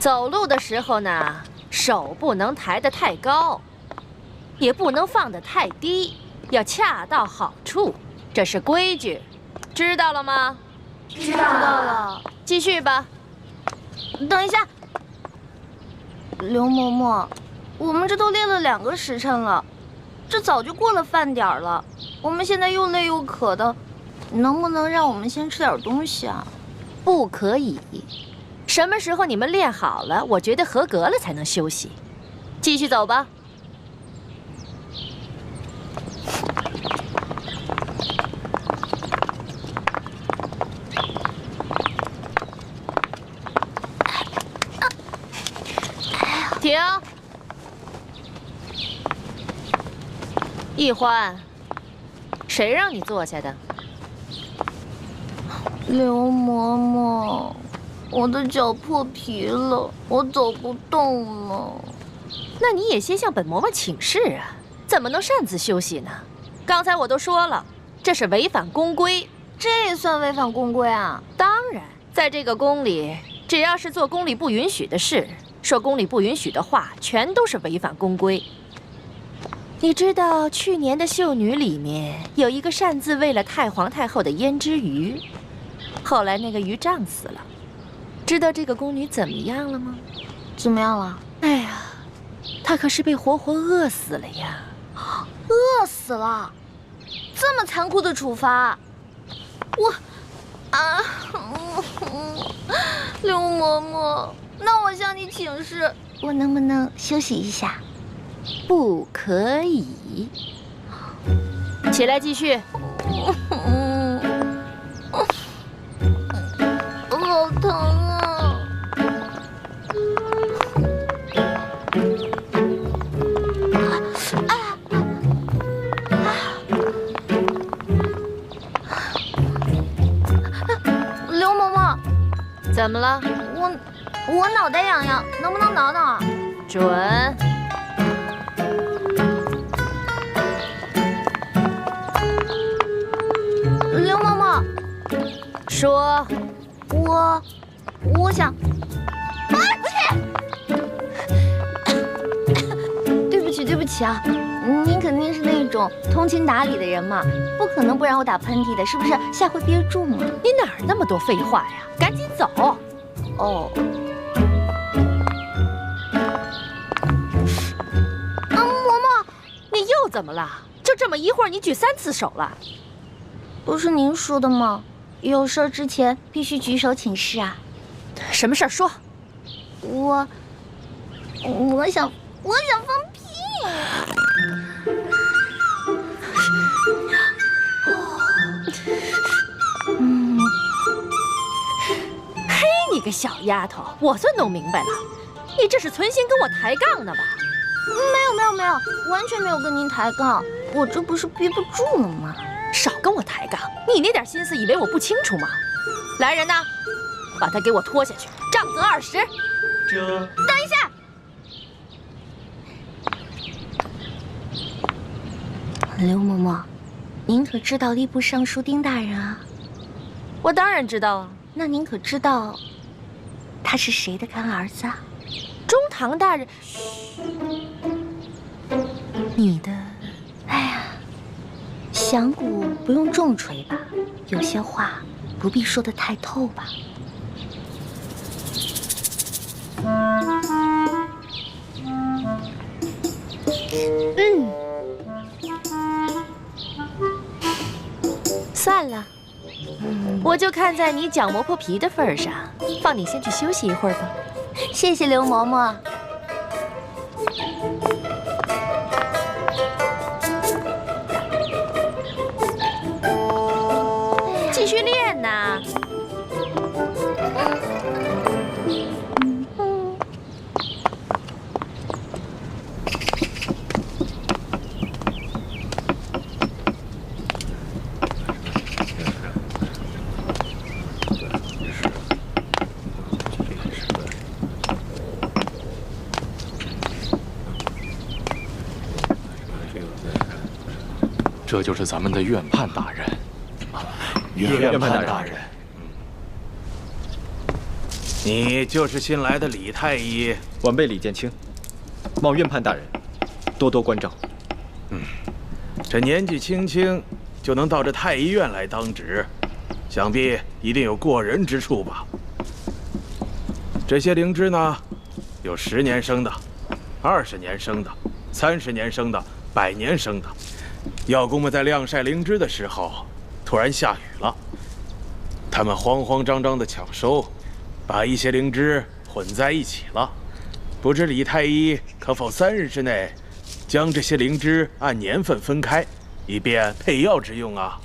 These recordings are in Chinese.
走路的时候呢，手不能抬得太高，也不能放得太低，要恰到好处，这是规矩，知道了吗？知道了。继续吧。等一下，刘嬷嬷，我们这都练了2个时辰了，这早就过了饭点了，我们现在又累又渴的，能不能让我们先吃点东西啊？不可以。什么时候你们练好了，我觉得合格了才能休息。继续走吧。停！易欢，谁让你坐下的？刘嬷嬷，我的脚破皮了，我走不动了。那你也先向本嬷嬷请示啊，怎么能擅自休息呢？刚才我都说了，这是违反宫规。这也算违反宫规啊？当然，在这个宫里，只要是做宫里不允许的事，说宫里不允许的话，全都是违反宫规。你知道去年的秀女里面有一个擅自喂了太皇太后的胭脂鱼，后来那个鱼胀死了。知道这个宫女怎么样了吗？怎么样了？哎呀，她可是被活活饿死了呀！饿死了？这么残酷的处罚，刘嬷嬷，那我向你请示，我能不能休息一下？不可以。起来继续。好疼啊！刘嬷嬷，怎么了？我脑袋痒痒，能不能挠挠啊？准。刘嬷嬷，说。我想，对不起啊，您肯定是那种通情达理的人嘛，不可能不让我打喷嚏的，是不是？下回憋住嘛。你哪儿那么多废话呀？赶紧走。哦。嬷嬷，你又怎么了？就这么一会儿，你举3次手了？不是您说的吗？有事之前必须举手请示啊。什么事儿说？我想放屁。嘿，你个小丫头，我算弄明白了，你这是存心跟我抬杠呢吧？没有，完全没有跟您抬杠，我这不是憋不住了吗？少跟我抬杠，你那点心思以为我不清楚吗？来人呐，把他给我拖下去，杖责20。等一下。刘嬷嬷，您可知道吏部尚书丁大人啊？我当然知道啊。那您可知道他是谁的干儿子啊？中堂大人。你的……哎呀，响鼓不用重锤吧？有些话不必说得太透吧？算了，我就看在你脚磨破皮的份上，放你先去休息一会儿吧。谢谢刘嬷嬷。继续练呐。这就是咱们的院判大人。院判大人。你就是新来的李太医。晚辈李建清，望院判大人多多关照。这年纪轻轻就能到这太医院来当值，想必一定有过人之处吧？这些灵芝呢，有10年生的、20年生的、30年生的、100年生的。药工们在晾晒灵芝的时候，突然下雨了，他们慌慌张张地抢收，把一些灵芝混在一起了。不知李太医可否3日之内将这些灵芝按年份分开，以便配药之用啊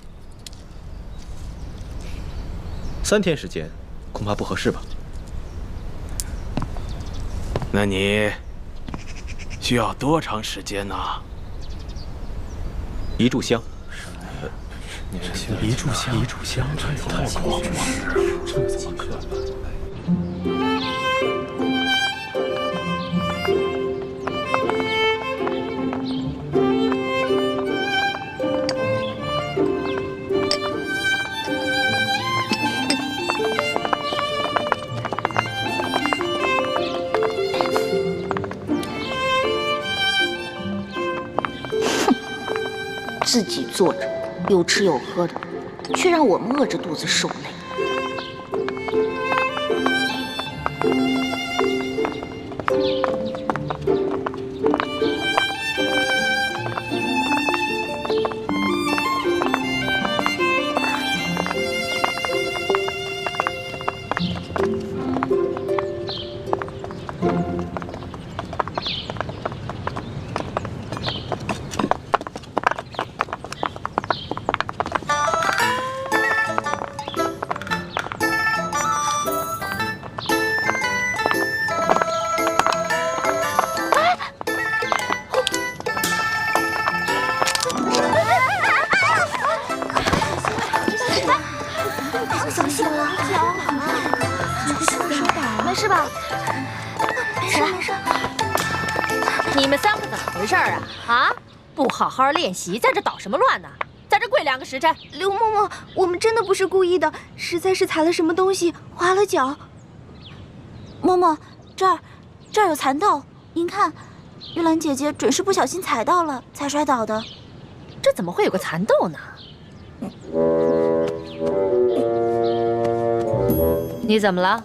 ？3天时间，恐怕不合适吧？那你需要多长时间呢？1炷香。一炷香，太狂了，这怎么可能？自己坐着，有吃有喝的，却让我们饿着肚子受累。没事吧？没事。你们3个怎么回事啊？啊，不好好练习，在这捣什么乱呢？在这跪2个时辰。刘嬷嬷，我们真的不是故意的，实在是踩了什么东西，滑了脚。嬷嬷，这儿有蚕豆，您看，玉兰姐姐准是不小心踩到了，才摔倒的。这怎么会有个蚕豆呢？你怎么了？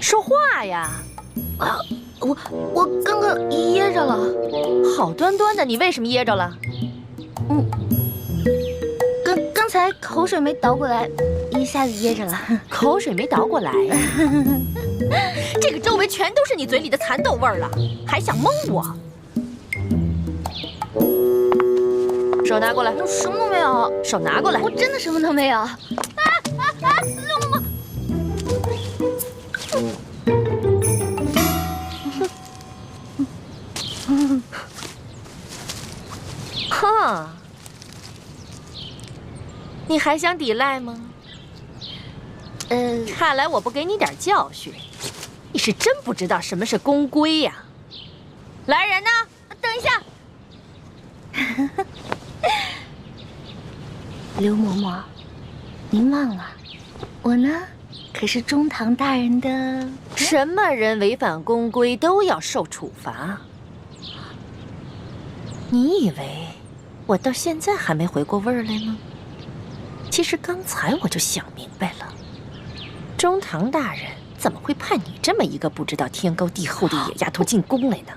说话呀！啊，我刚刚噎着了。好端端的，你为什么噎着了？刚才口水没倒过来，一下子噎着了。口水没倒过来呀？这个周围全都是你嘴里的蚕豆味儿了，还想蒙我？手拿过来。我什么都没有。手拿过来。我真的什么都没有。刘嬷嬷。哼，你还想抵赖吗？看来我不给你点教训，你是真不知道什么是公规呀。来人呐，等一下。刘嬷嬷，您忘了，我呢可是中堂大人的。什么人违反公规都要受处罚？你以为我到现在还没回过味儿来吗？其实刚才我就想明白了，中堂大人怎么会派你这么一个不知道天高地厚的野丫头进宫来呢？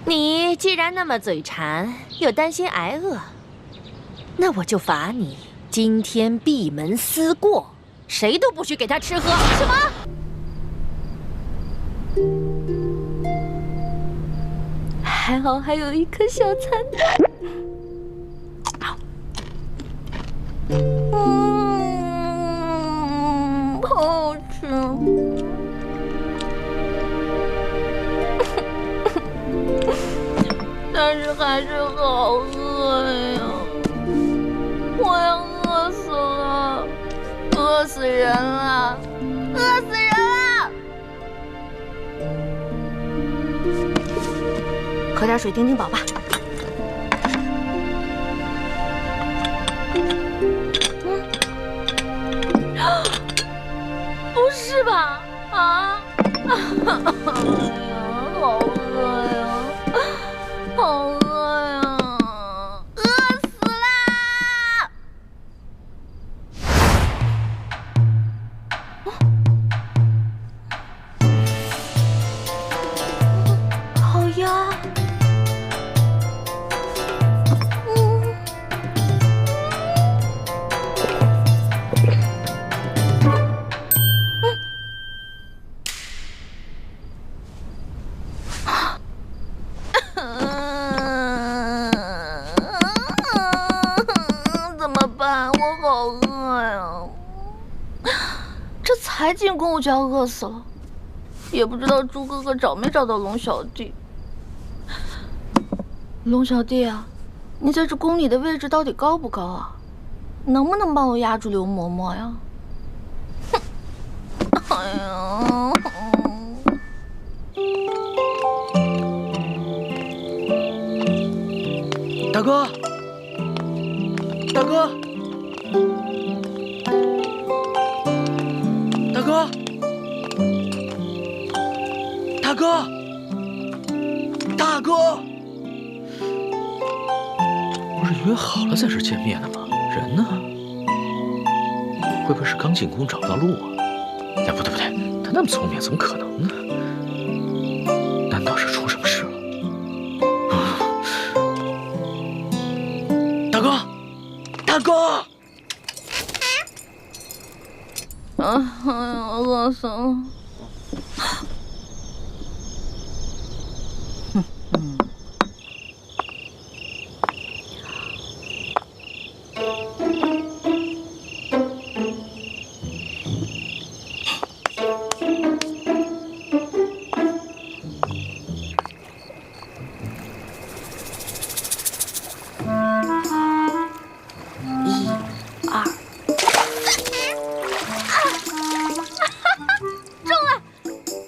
你既然那么嘴馋，又担心挨饿，那我就罚你今天闭门思过，谁都不许给他吃喝。什么？还好还有一颗小蚕豆。好吃。但是还是好饿呀，我要饿死了，饿死人了，饿死人了！喝点水顶顶饱吧。啊！好饿呀，好饿呀，饿死啦！烤鸭。怎么办？我好饿呀！这才进宫我就要饿死了，也不知道猪哥哥找没找到龙小弟。龙小弟啊，你在这宫里的位置到底高不高啊？能不能帮我压住刘嬷嬷呀？哎呀！大哥，大哥，大哥，大哥，大哥！不是约好了在这见面的吗？人呢？会不会是刚进宫找不到路啊？哎，不对不对，他那么聪明，怎么可能呢？难道是出什么事了？大哥，大哥！饿死了。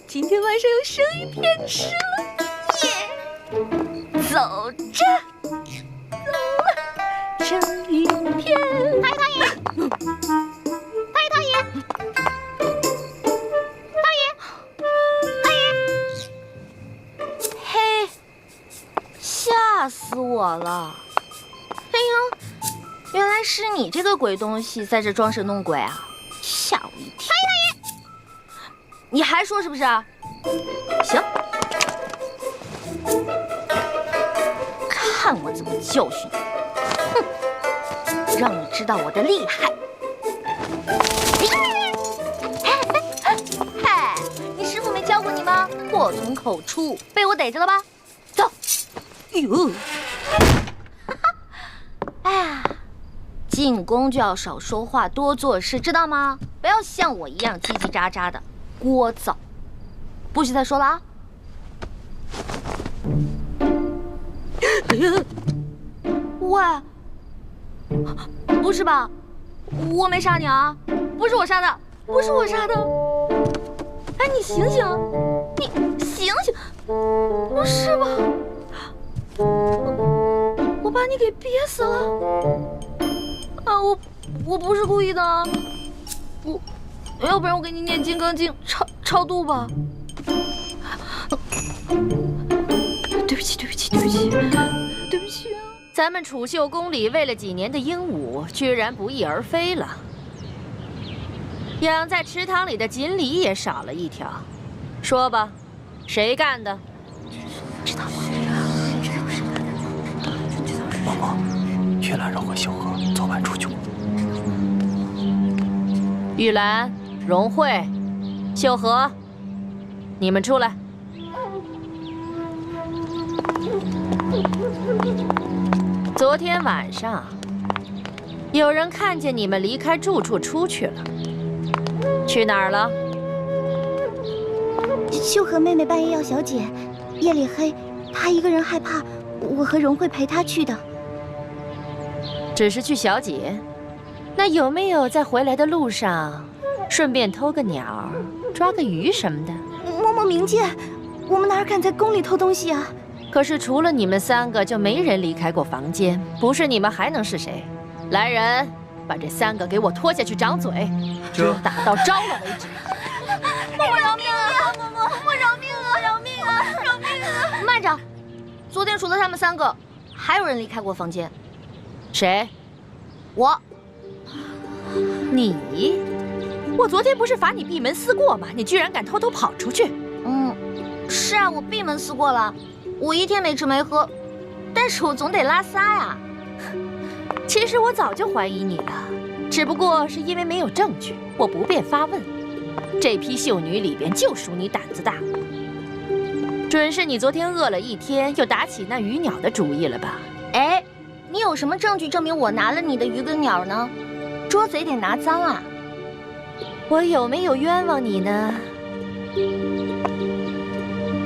今天晚上有生鱼片吃了，耶！走着，走了，生鱼片。太爷，太爷，太爷，嘿，吓死我了！哎呦，原来是你这个鬼东西在这装神弄鬼啊，吓我一跳！太爷，你还说是不是？行，看我怎么教训你！哼，让你知道我的厉害！嗨，你师傅没教过你吗？祸从口出，被我逮着了吧？走！哟，哎呀，进宫就要少说话，多做事，知道吗？不要像我一样叽叽喳喳的，聒噪。不许再说了啊！喂，不是吧？我没杀你啊！不是我杀的，不是我杀的！哎，你醒醒！你醒醒！不是吧？我把你给憋死了！啊，我不是故意的啊！要不然我给你念《金刚经》超度吧。对不起，对不起，对不起，对不起啊！咱们储秀宫里喂了几年的鹦鹉，居然不翼而飞了。养在池塘里的锦鲤也少了一条。说吧，谁干的？知道吗？嬷嬷，玉兰让回秀禾，昨晚出去过。玉兰、荣慧、秀禾，你们出来。昨天晚上，有人看见你们离开住处出去了，去哪儿了？秀禾妹妹半夜要小姐，夜里黑，她一个人害怕，我和荣慧陪她去的。只是去小姐，那有没有在回来的路上，顺便偷个鸟、抓个鱼什么的？嬷嬷明鉴，我们哪敢在宫里偷东西啊？可是除了你们三个，就没人离开过房间。不是你们还能是谁？来人，把这三个给我拖下去掌嘴，直打到招了为止。我饶命啊！我饶命啊！饶命啊！饶命啊！慢着，昨天除了他们3个，还有人离开过房间。谁？我。你？我昨天不是罚你闭门思过吗？你居然敢偷偷跑出去！是啊，我闭门思过了。我1天没吃没喝，但是我总得拉撒呀。其实我早就怀疑你了，只不过是因为没有证据，我不便发问。这批秀女里边就属你胆子大，准是你昨天饿了1天，又打起那鱼鸟的主意了吧？哎，你有什么证据证明我拿了你的鱼跟鸟呢？捉贼得拿赃啊！我有没有冤枉你呢？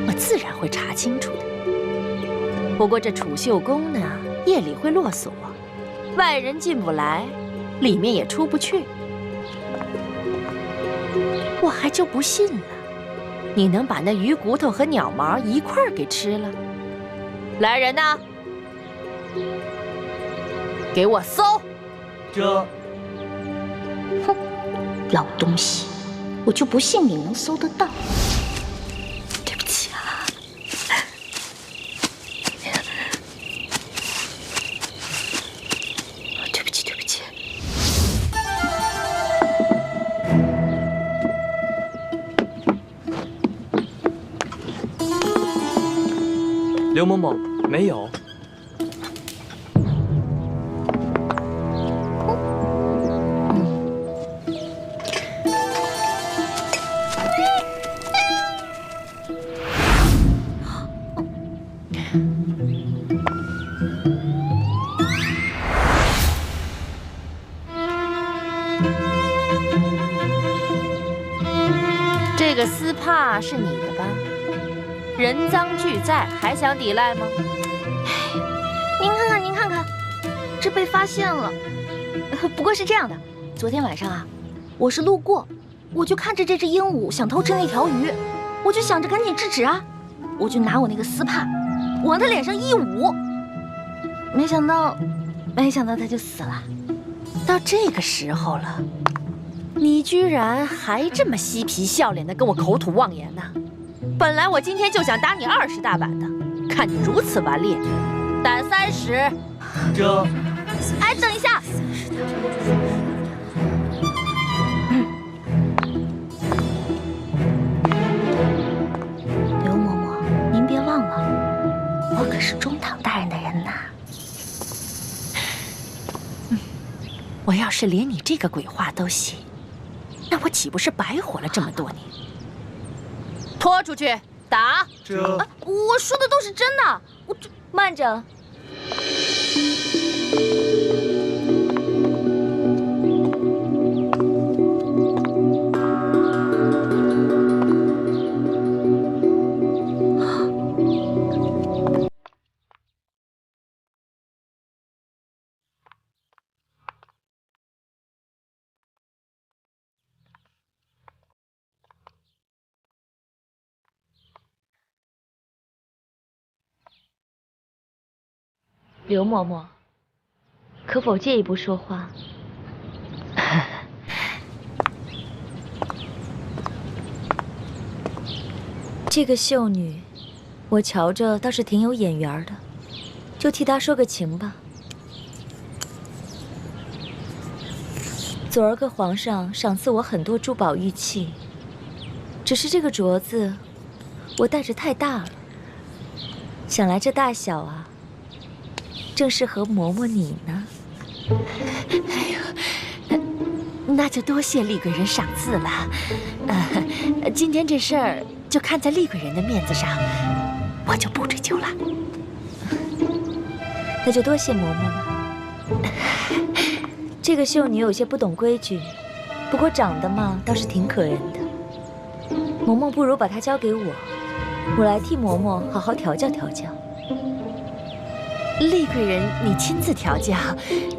我自然会查清楚的。不过这储秀宫呢，夜里会落锁，外人进不来，里面也出不去。我还就不信了，你能把那鱼骨头和鸟毛一块儿给吃了？来人呐，给我搜！这，哼，老东西，我就不信你能搜得到。对不起啊。对不起，对不起。刘某某没有。这个丝帕是你的吧？人赃俱在，还想抵赖吗？您看看，您看看，这被发现了。不过是这样的，昨天晚上啊，我是路过，我就看着这只鹦鹉想偷吃那条鱼，我就想着赶紧制止啊，我就拿我那个丝帕往它脸上一捂，没想到它就死了。到这个时候了，你居然还这么嬉皮笑脸的跟我口吐妄言呢！本来我今天就想打你20大板的，看你如此顽劣，胆30。这，哎，等一下。刘嬷嬷，您别忘了，我可是中堂大人的人呐。我要是连你这个鬼话都信，那我岂不是白活了这么多年？拖出去打！这，我说的都是真的。慢着。刘嬷嬷，可否借一步说话？这个秀女，我瞧着倒是挺有眼缘的，就替她说个情吧。昨儿个皇上赏赐我很多珠宝玉器，只是这个镯子我戴着太大了，想来这大小啊，正适合嬷嬷你呢。哎呦，那就多谢厉贵人赏赐了。今天这事儿就看在厉贵人的面子上，我就不追究了。那就多谢嬷嬷了。这个秀女有些不懂规矩，不过长得嘛倒是挺可人的。嬷嬷不如把她交给我，我来替嬷嬷好好调教调教。厉贵人，你亲自调教，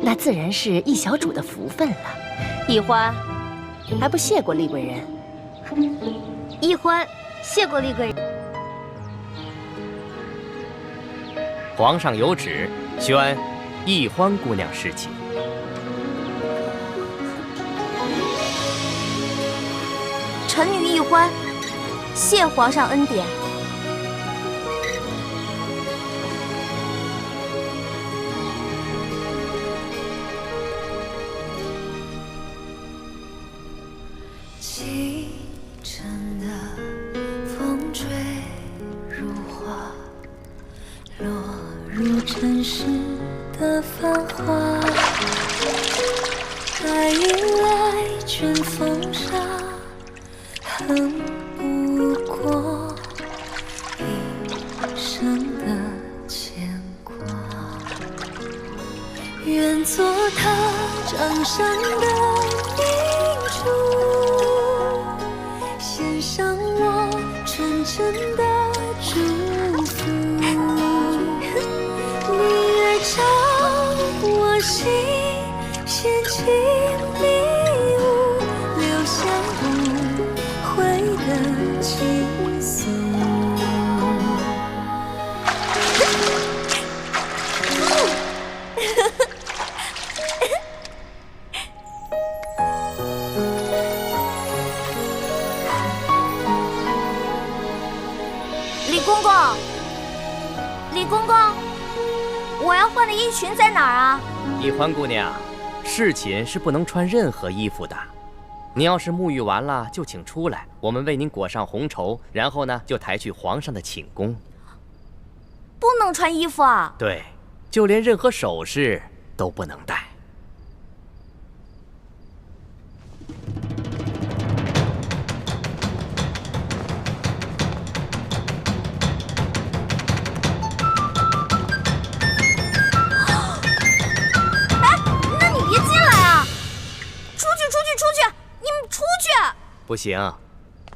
那自然是易小主的福分了。易欢，还不谢过厉贵人？易欢，谢过厉贵人。皇上有旨，宣易欢姑娘侍寝。臣女易欢谢皇上恩典。清晨的风吹如花，落入尘世的繁华，爱迎来卷风沙，恨不过一生的牵挂。愿做他掌上的明珠，献上我纯真的祝福。你爱照我心，献情礼物，留下无悔的情愫。李公公，李公公，我要换的衣裙在哪儿啊？易欢姑娘，侍寝是不能穿任何衣服的。你要是沐浴完了，就请出来，我们为您裹上红绸，然后呢，就抬去皇上的寝宫。不能穿衣服啊？对，就连任何首饰都不能戴。那你别进来啊！出去，出去，出去！你们出去！不行，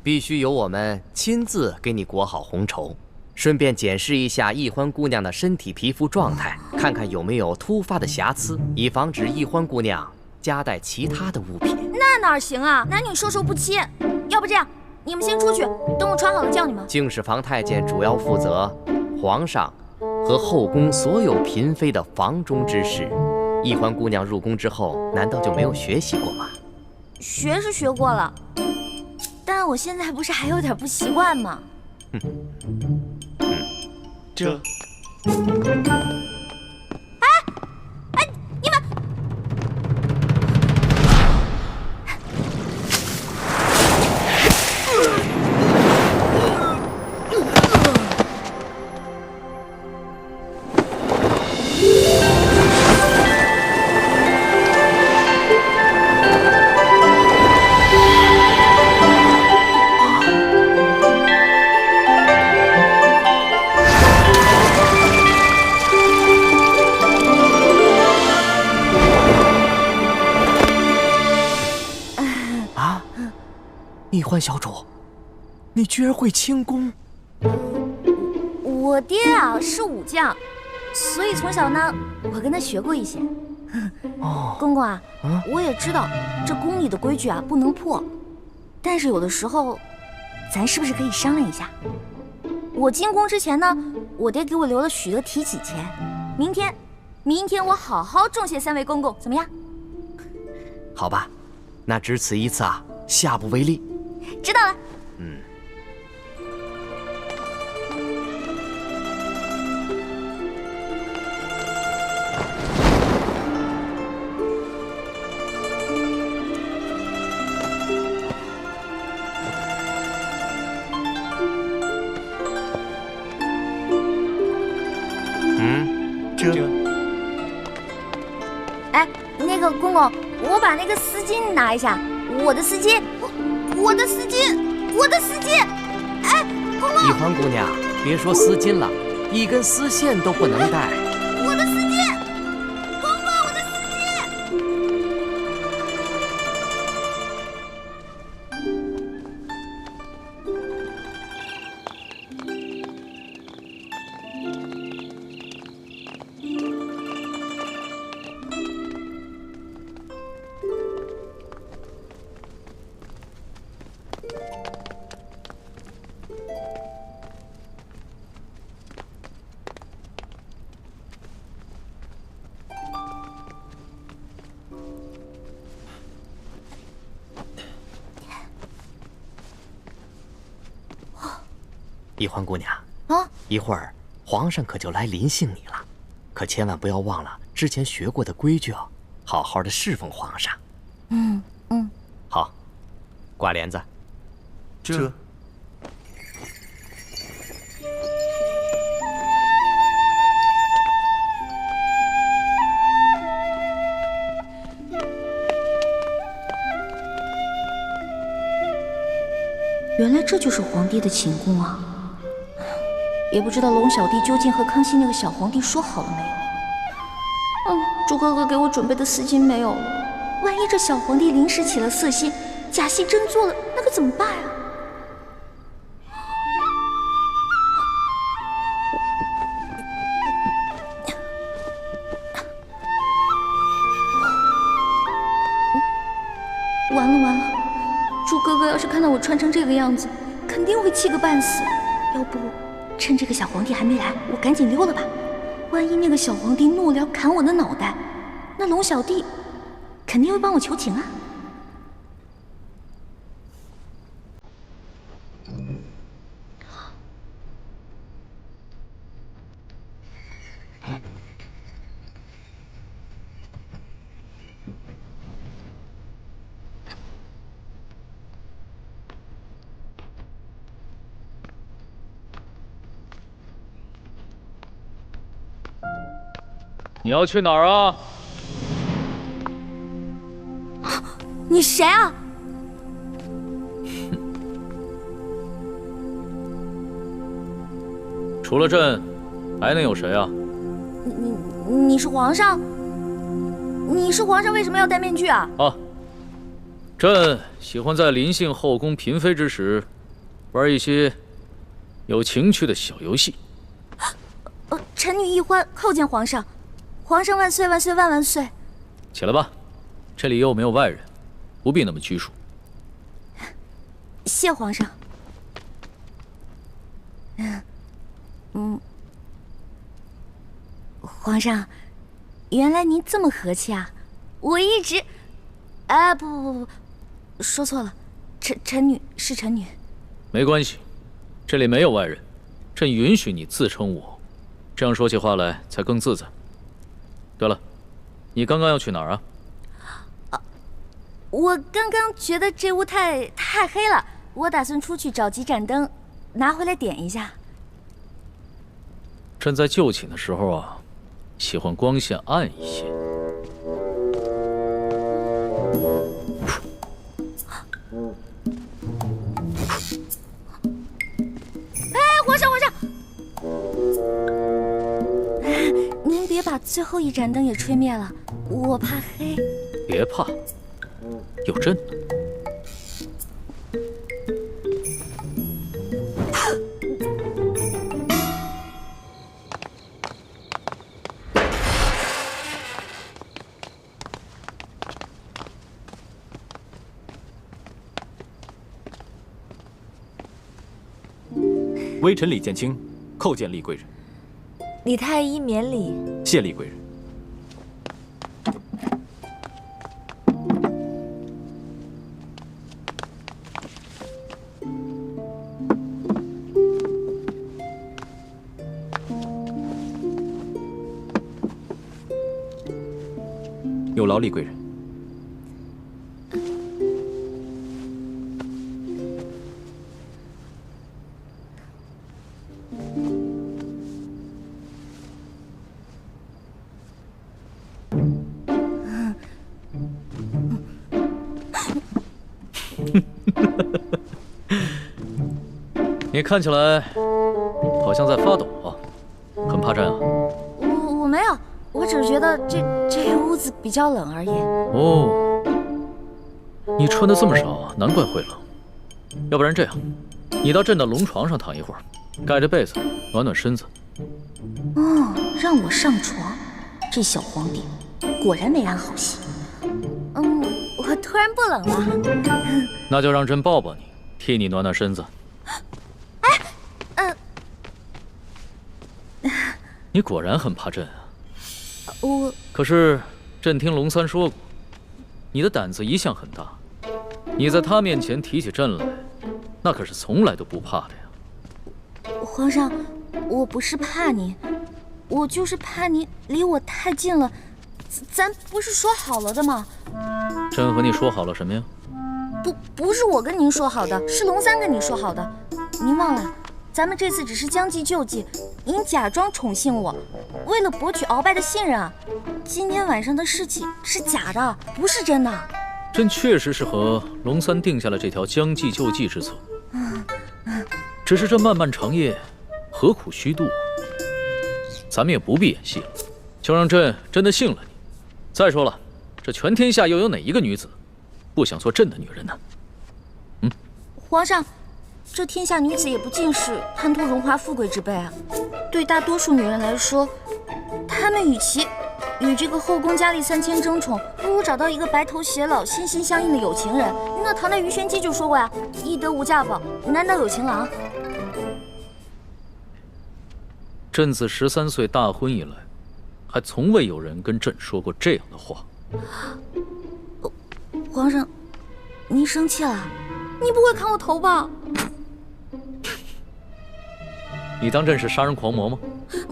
必须由我们亲自给你裹好红绸，顺便检视一下易欢姑娘的身体皮肤状态，看看有没有突发的瑕疵，以防止易欢姑娘夹带其他的物品。那哪行啊？男女授受不亲。要不这样，你们先出去，等我穿好了叫你们。敬事房太监主要负责皇上和后宫所有嫔妃的房中之事。易欢姑娘入宫之后，难道就没有学习过吗？学是学过了，但我现在不是还有点不习惯吗？这。哎，你们！易欢小主，你居然会轻功？我爹啊是武将，所以从小呢，我跟他学过一些。公公啊，我也知道这宫里的规矩啊不能破，但是有的时候，咱是不是可以商量一下？我进宫之前呢，我爹给我留了许多提起钱，明天我好好重谢三位公公，怎么样？好吧，那只此一次啊，下不为例。知道了。哎，那个公公，我把那个丝巾拿一下，我的丝巾，我的丝巾，我的丝巾！哎，公公！易欢姑娘，别说丝巾了，一根丝线都不能带。我的丝巾，公公，我的丝巾！易欢姑娘啊，一会儿皇上可就来临幸你了，可千万不要忘了之前学过的规矩哦，好好的侍奉皇上。嗯。好，挂帘子。这。原来这就是皇帝的寝宫啊！也不知道龙小弟究竟和康熙那个小皇帝说好了没有？猪哥哥给我准备的丝巾没有了，万一这小皇帝临时起了色心，假戏真做了，那可怎么办啊？完了！猪哥哥要是看到我穿成这个样子，肯定会气个半死。要不，趁这个小皇帝还没来，我赶紧溜了吧。万一那个小皇帝怒了要砍我的脑袋，那龙小弟肯定会帮我求情啊。你要去哪儿啊？你谁啊？除了朕，还能有谁啊？你是皇上？你是皇上，为什么要戴面具啊？啊，朕喜欢在临幸后宫嫔妃之时，玩一些有情趣的小游戏。臣女易欢叩见皇上。皇上万岁万岁万万岁！起来吧，这里又没有外人，不必那么拘束。谢皇上。皇上，原来您这么和气啊！我一直……不，说错了，臣女是臣女。没关系，这里没有外人，朕允许你自称我，这样说起话来才更自在。对了，你刚刚要去哪儿啊？我刚刚觉得这屋太黑了，我打算出去找几盏灯，拿回来点一下。朕在就寝的时候啊，喜欢光线暗一些。皇上！您别把最后一盏灯也吹灭了，我怕黑。别怕，有朕呢。微臣李建清叩见厉贵人。李太医免礼。谢厉贵人。有劳厉贵人。你看起来好像在发抖啊，很怕朕啊？我没有，我只是觉得这屋子比较冷而已。哦，你穿的这么少，难怪会冷。要不然这样，你到朕的龙床上躺一会儿，盖着被子暖暖身子。让我上床，这小皇帝果然没安好心。我突然不冷了。那就让朕抱抱你，替你暖暖身子。你果然很怕朕啊！可是朕听龙三说过，你的胆子一向很大，你在他面前提起朕来，那可是从来都不怕的呀。皇上，我不是怕你，我就是怕你离我太近了。咱不是说好了的吗？朕和你说好了什么呀？不是我跟您说好的，是龙三跟你说好的。您忘了，咱们这次只是将计就计，您假装宠幸我，为了博取鳌拜的信任啊。今天晚上的事情是假的，不是真的。朕确实是和龙三定下了这条将计就计之策。只是这漫漫长夜，何苦虚度？咱们也不必演戏了，就让朕真的信了你。再说了，这全天下又有哪一个女子不想做朕的女人呢？皇上，这天下女子也不尽是贪图荣华富贵之辈啊。对大多数女人来说，她们与其与这个后宫佳丽3000争宠，不如找到一个白头偕老、心心相印的有情人。那唐代鱼玄机就说过呀：“易得无价宝，难得有情郎。”朕自13岁大婚以来，还从未有人跟朕说过这样的话。皇上，您生气了？你不会砍我头吧？你当朕是杀人狂魔吗？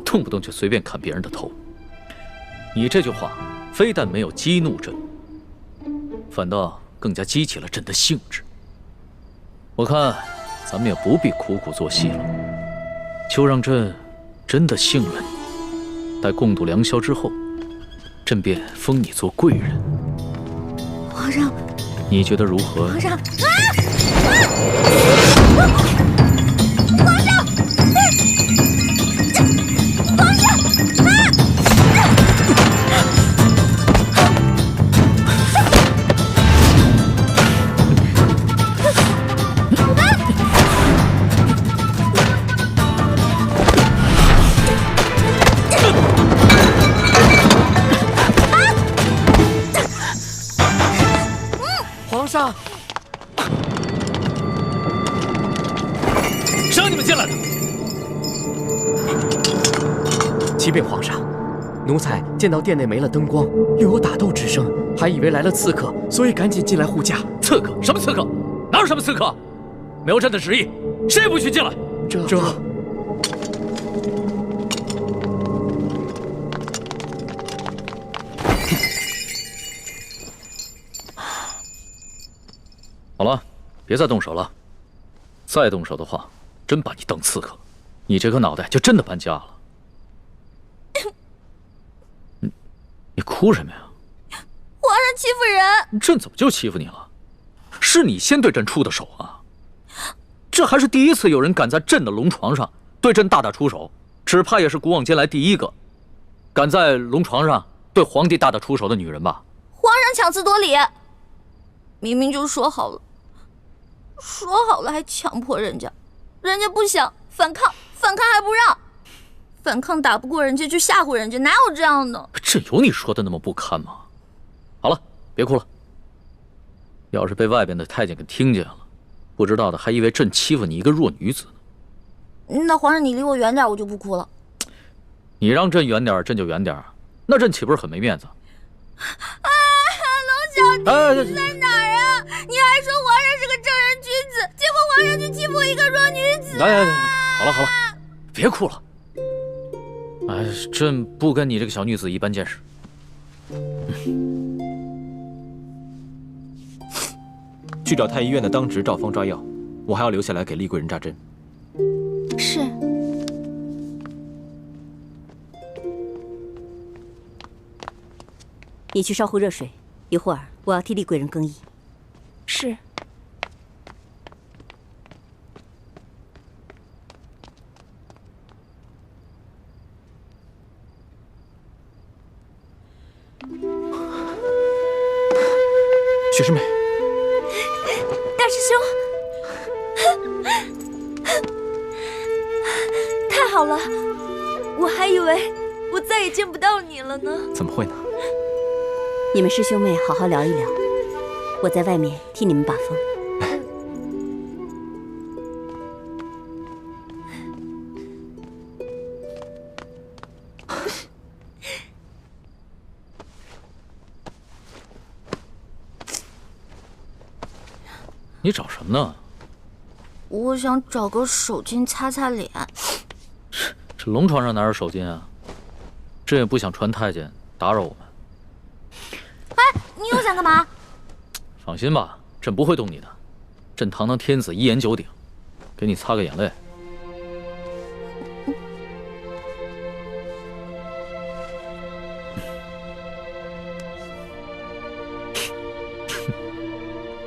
动不动就随便砍别人的头。你这句话非但没有激怒朕，反倒更加激起了朕的兴致。我看咱们也不必苦苦做戏了，就让朕真的信了你。待共度良宵之后，朕便封你做贵人。皇上，你觉得如何？皇上，皇上，谁让你们进来的？启禀皇上，奴才见到殿内没了灯光，又有打斗之声，还以为来了刺客，所以赶紧进来护驾。刺客？什么刺客？哪有什么刺客？没有朕的旨意，谁也不许进来。这……好了，别再动手了。再动手的话，真把你当刺客，你这颗脑袋就真的搬家了。你哭什么呀？皇上欺负人！朕怎么就欺负你了？是你先对朕出的手啊！这还是第一次有人敢在朕的龙床上对朕大打出手，只怕也是古往今来第一个敢在龙床上对皇帝大打出手的女人吧？皇上强词夺理，明明就说好了，还强迫人家，人家不想反抗，反抗还不让，反抗打不过人家就吓唬人家，哪有这样的？朕有你说的那么不堪吗？好了，别哭了。要是被外边的太监给听见了，不知道的还以为朕欺负你一个弱女子呢。那皇上你离我远点，我就不哭了。你让朕远点，朕就远点，那朕岂不是很没面子？啊，龙小弟，你在哪儿啊？你还说皇上是个正人君子，结果皇上就欺负一个弱女子。来，好了，别哭了。哎，朕不跟你这个小女子一般见识。去找太医院的当值赵方抓药，我还要留下来给厉贵人扎针。是。你去烧壶热水，一会儿我要替厉贵人更衣。是。雪师妹，大师兄，太好了，我还以为我再也见不到你了呢。怎么会呢？你们师兄妹好好聊一聊，我在外面替你们把风。你找什么呢？我想找个手巾擦擦脸。这龙床上哪有手巾啊？朕也不想传太监打扰我们。哎，你又想干嘛？放心吧，朕不会动你的。朕堂堂天子，一言九鼎，给你擦个眼泪。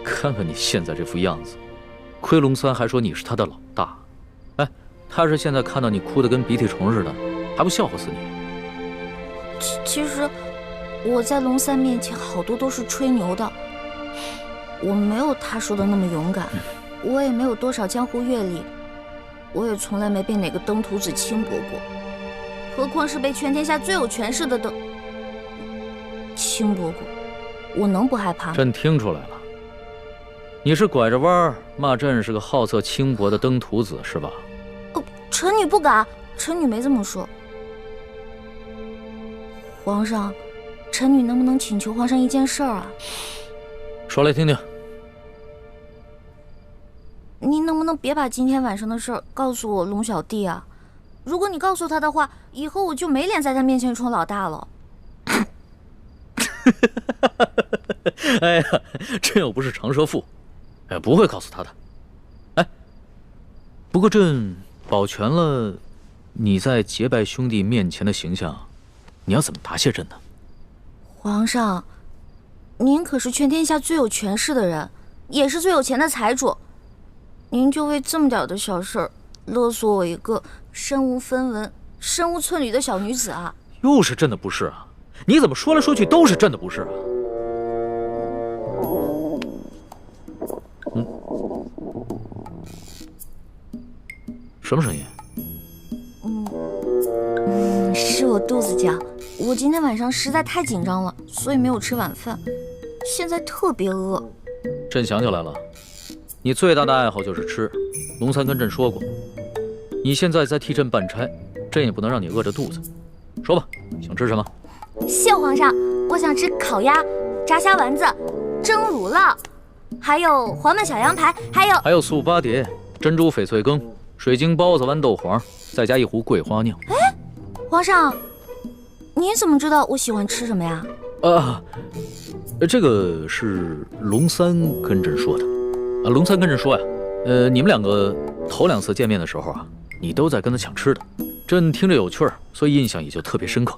看看你现在这副样子，亏龙三还说你是他的老大。哎，他是现在看到你哭得跟鼻涕虫似的，还不笑话死你？其实我在龙三面前好多都是吹牛的，我没有他说的那么勇敢，我也没有多少江湖阅历，我也从来没被哪个登徒子轻薄过，何况是被全天下最有权势的轻薄过，我能不害怕吗？朕听出来了。你是拐着弯儿骂朕是个好色轻薄的登徒子是吧？臣女不敢，臣女没这么说。皇上，臣女能不能请求皇上一件事啊？说来听听。您能不能别把今天晚上的事告诉我龙小弟啊？如果你告诉他的话，以后我就没脸在他面前充老大了。哎呀，朕又不是长舌妇。哎，不会告诉他的。哎，不过朕保全了你在结拜兄弟面前的形象，你要怎么答谢朕呢？皇上，您可是全天下最有权势的人，也是最有钱的财主，您就为这么点的小事儿勒索我一个身无分文、身无寸缕的小女子啊！又是朕的不是啊！你怎么说来说去都是朕的不是啊？什么声音？是我肚子叫。我今天晚上实在太紧张了，所以没有吃晚饭，现在特别饿。朕想起来了，你最大的爱好就是吃。龙三跟朕说过，你现在在替朕办差，朕也不能让你饿着肚子。说吧，想吃什么？谢皇上，我想吃烤鸭、炸虾丸子、蒸乳酪，还有黄焖小羊排，还有素八碟、珍珠翡翠羹、水晶包子、豌豆黄，再加一壶桂花酿。哎，皇上，你怎么知道我喜欢吃什么呀？这个是龙三跟朕说的。龙三跟朕说呀，你们两个头2次见面的时候啊，你都在跟他抢吃的，朕听着有趣儿，所以印象也就特别深刻。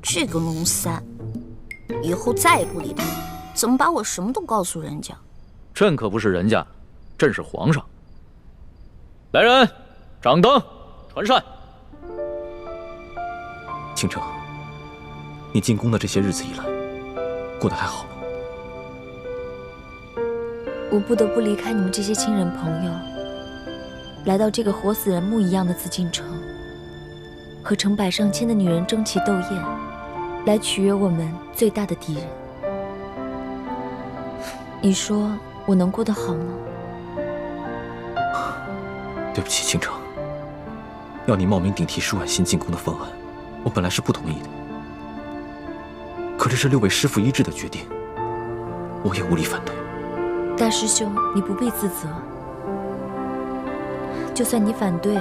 这个龙三，以后再也不理他，怎么把我什么都告诉人家？朕可不是人家，朕是皇上。来人，掌灯，传膳。倾城，你进宫的这些日子以来，过得还好吗？我不得不离开你们这些亲人朋友，来到这个活死人墓一样的紫禁城，和成百上千的女人争奇斗艳，来取悦我们最大的敌人。你说我能过得好吗？对不起，倾城，要你冒名顶替舒婉欣进宫的方案，我本来是不同意的。可这是6位师父一致的决定，我也无力反对。大师兄，你不必自责。就算你反对，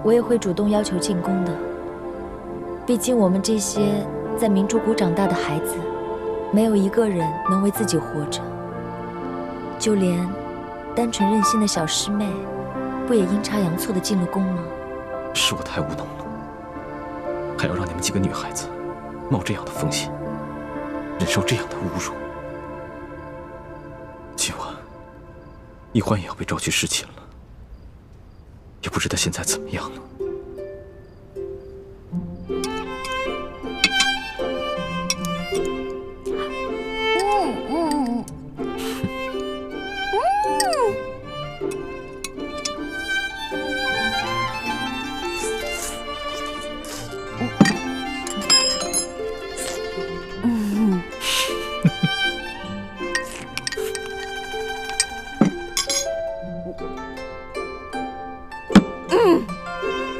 我也会主动要求进宫的。毕竟我们这些在明珠谷长大的孩子，没有一个人能为自己活着。就连单纯任性的小师妹，不也阴差阳错的进了宫吗？是我太无能了，还要让你们几个女孩子冒这样的风险，忍受这样的侮辱。今晚，易欢也要被召去侍寝了，也不知道现在怎么样了。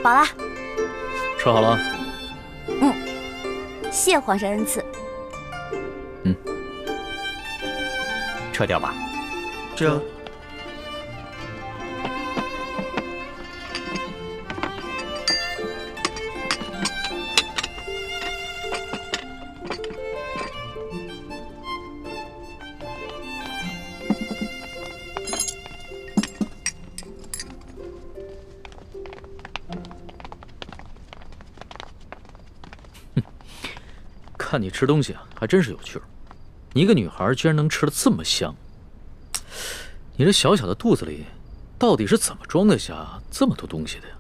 饱了。吃好了？谢皇上恩赐。撤掉吧。这。看你吃东西啊，还真是有趣儿。你一个女孩居然能吃得这么香，你这小小的肚子里，到底是怎么装得下这么多东西的呀？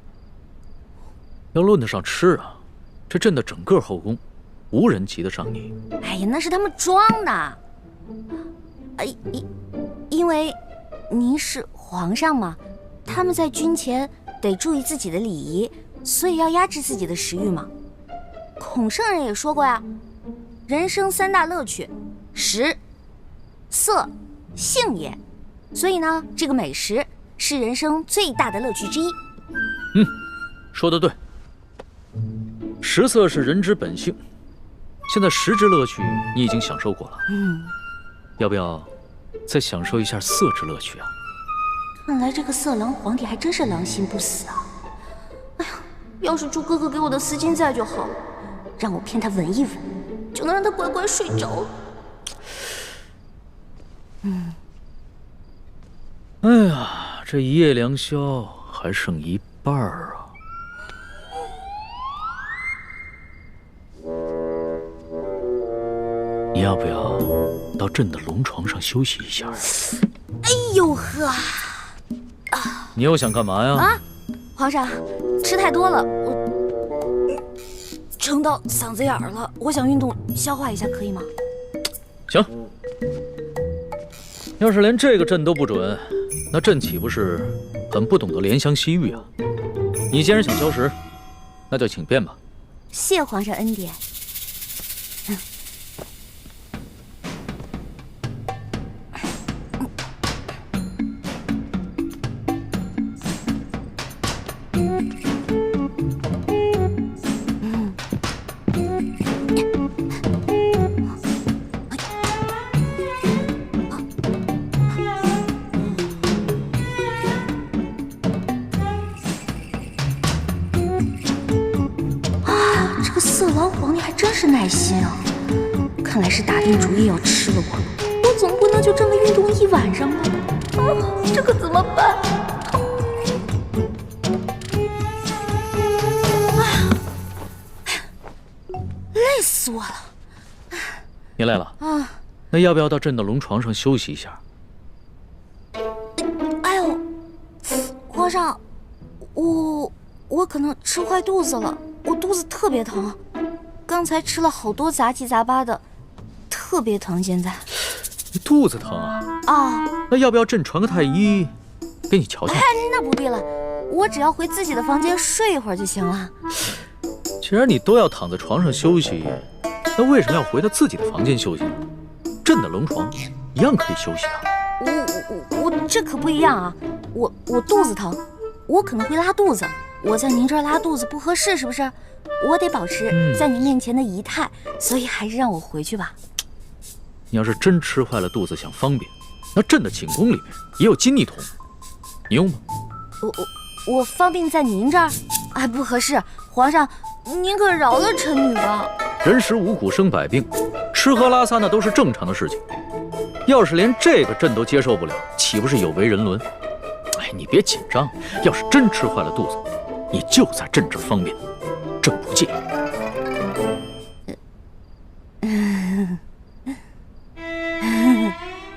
要论得上吃啊，这朕的整个后宫，无人及得上你。哎呀，那是他们装的。因为您是皇上嘛，他们在军前得注意自己的礼仪，所以要压制自己的食欲嘛。孔圣人也说过呀，人生3大乐趣，食、色、性也。所以呢，这个美食是人生最大的乐趣之一。说得对。食色是人之本性，现在食之乐趣你已经享受过了，要不要再享受一下色之乐趣啊？看来这个色狼皇帝还真是狼心不死啊！哎呀，要是猪哥哥给我的丝巾在就好了，让我骗他闻一闻，就能让他乖乖睡着。哎呀，这一夜良宵还剩一半啊！你要不要到朕的龙床上休息一下？哎呦呵！你又想干嘛呀？皇上，吃太多了，我撑到嗓子眼儿了，我想运动消化一下，可以吗？行。要是连这个朕都不准，那朕岂不是很不懂得怜香惜玉啊？你既然想消食，那就请便吧。谢皇上恩典。色狼皇帝还真是耐心啊！看来是打定主意要吃了我总不能就这么运动一晚上吧？这可怎么办？累死我了！你累了啊？那要不要到朕的龙床上休息一下？哎呦，皇上，我可能吃坏肚子了，我肚子特别疼。刚才吃了好多杂七杂八的，特别疼。现在你肚子疼啊？那要不要朕传个太医给你瞧瞧？那不必了，我只要回自己的房间睡一会儿就行了。既然你都要躺在床上休息，那为什么要回到自己的房间休息呢？朕的龙床一样可以休息啊。我这可不一样啊！我肚子疼，我可能会拉肚子。我在您这儿拉肚子不合适，是不是？我得保持在您面前的仪态，所以还是让我回去吧。你要是真吃坏了肚子想方便，那朕的寝宫里面也有金泥桶，你用吗？我方便在您这儿？哎，不合适，皇上，您可饶了臣女吧。人食五谷生百病，吃喝拉撒那都是正常的事情。要是连这个朕都接受不了，岂不是有违人伦？哎，你别紧张，要是真吃坏了肚子，你就在朕这儿方便，朕不介意。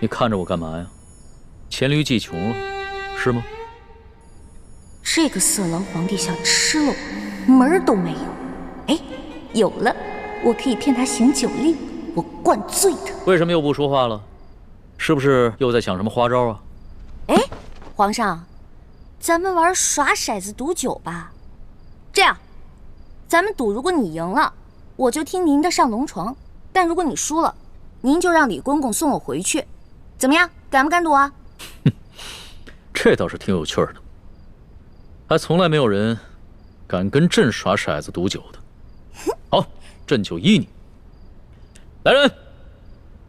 你看着我干嘛呀？黔驴技穷了，是吗？这个色狼皇帝想吃了我，门儿都没有。哎，有了，我可以骗他行酒令，我灌醉他。为什么又不说话了？是不是又在想什么花招啊？哎，皇上，咱们玩耍骰子赌酒吧。这样，咱们赌，如果你赢了，我就听您的上龙床；但如果你输了，您就让李公公送我回去。怎么样，敢不敢赌啊？这倒是挺有趣的，还从来没有人敢跟朕耍骰子赌酒的。好，朕就依你。来人，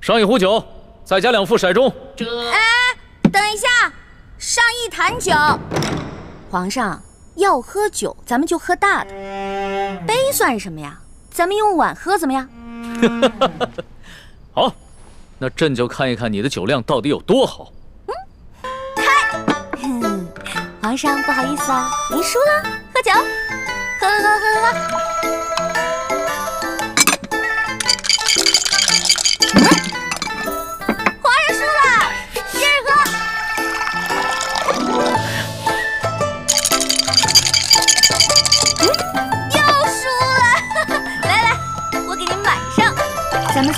上一壶酒，再加2副骰盅。等一下，上一坛酒。皇上要喝酒，咱们就喝大的，杯算什么呀？咱们用碗喝怎么样？好，那朕就看一看你的酒量到底有多好。皇上不好意思啊，您输了，喝酒，喝。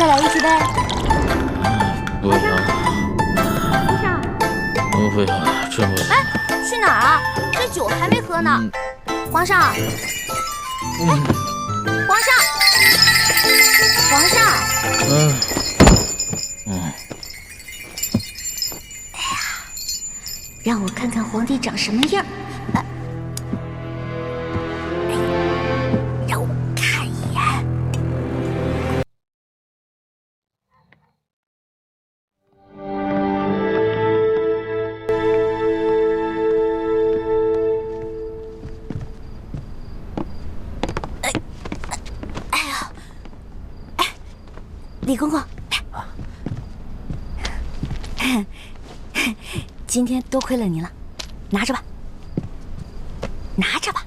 再来一局呗。不行，不行，真不行。哎，去哪儿啊？这酒还没喝呢。皇上，哎，皇上，皇上。哎呀，让我看看皇帝长什么样。让我看一眼。李公公，今天多亏了您了，拿着吧，拿着吧。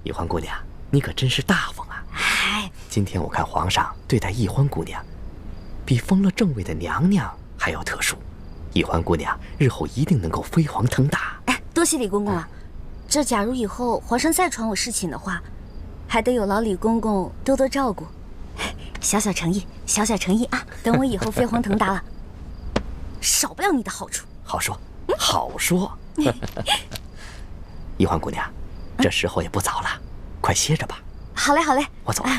易欢姑娘，你可真是大方啊！哎，今天我看皇上对待易欢姑娘，比封了正位的娘娘还要特殊。易欢姑娘日后一定能够飞黄腾达。哎，多谢李公公了。这假如以后皇上再传我侍寝的话，还得有劳李公公多多照顾。小小诚意，小小诚意啊！等我以后飞黄腾达了，少不了你的好处。好说，好说。易欢姑娘，这时候也不早了，快歇着吧。好嘞，好嘞，我走了。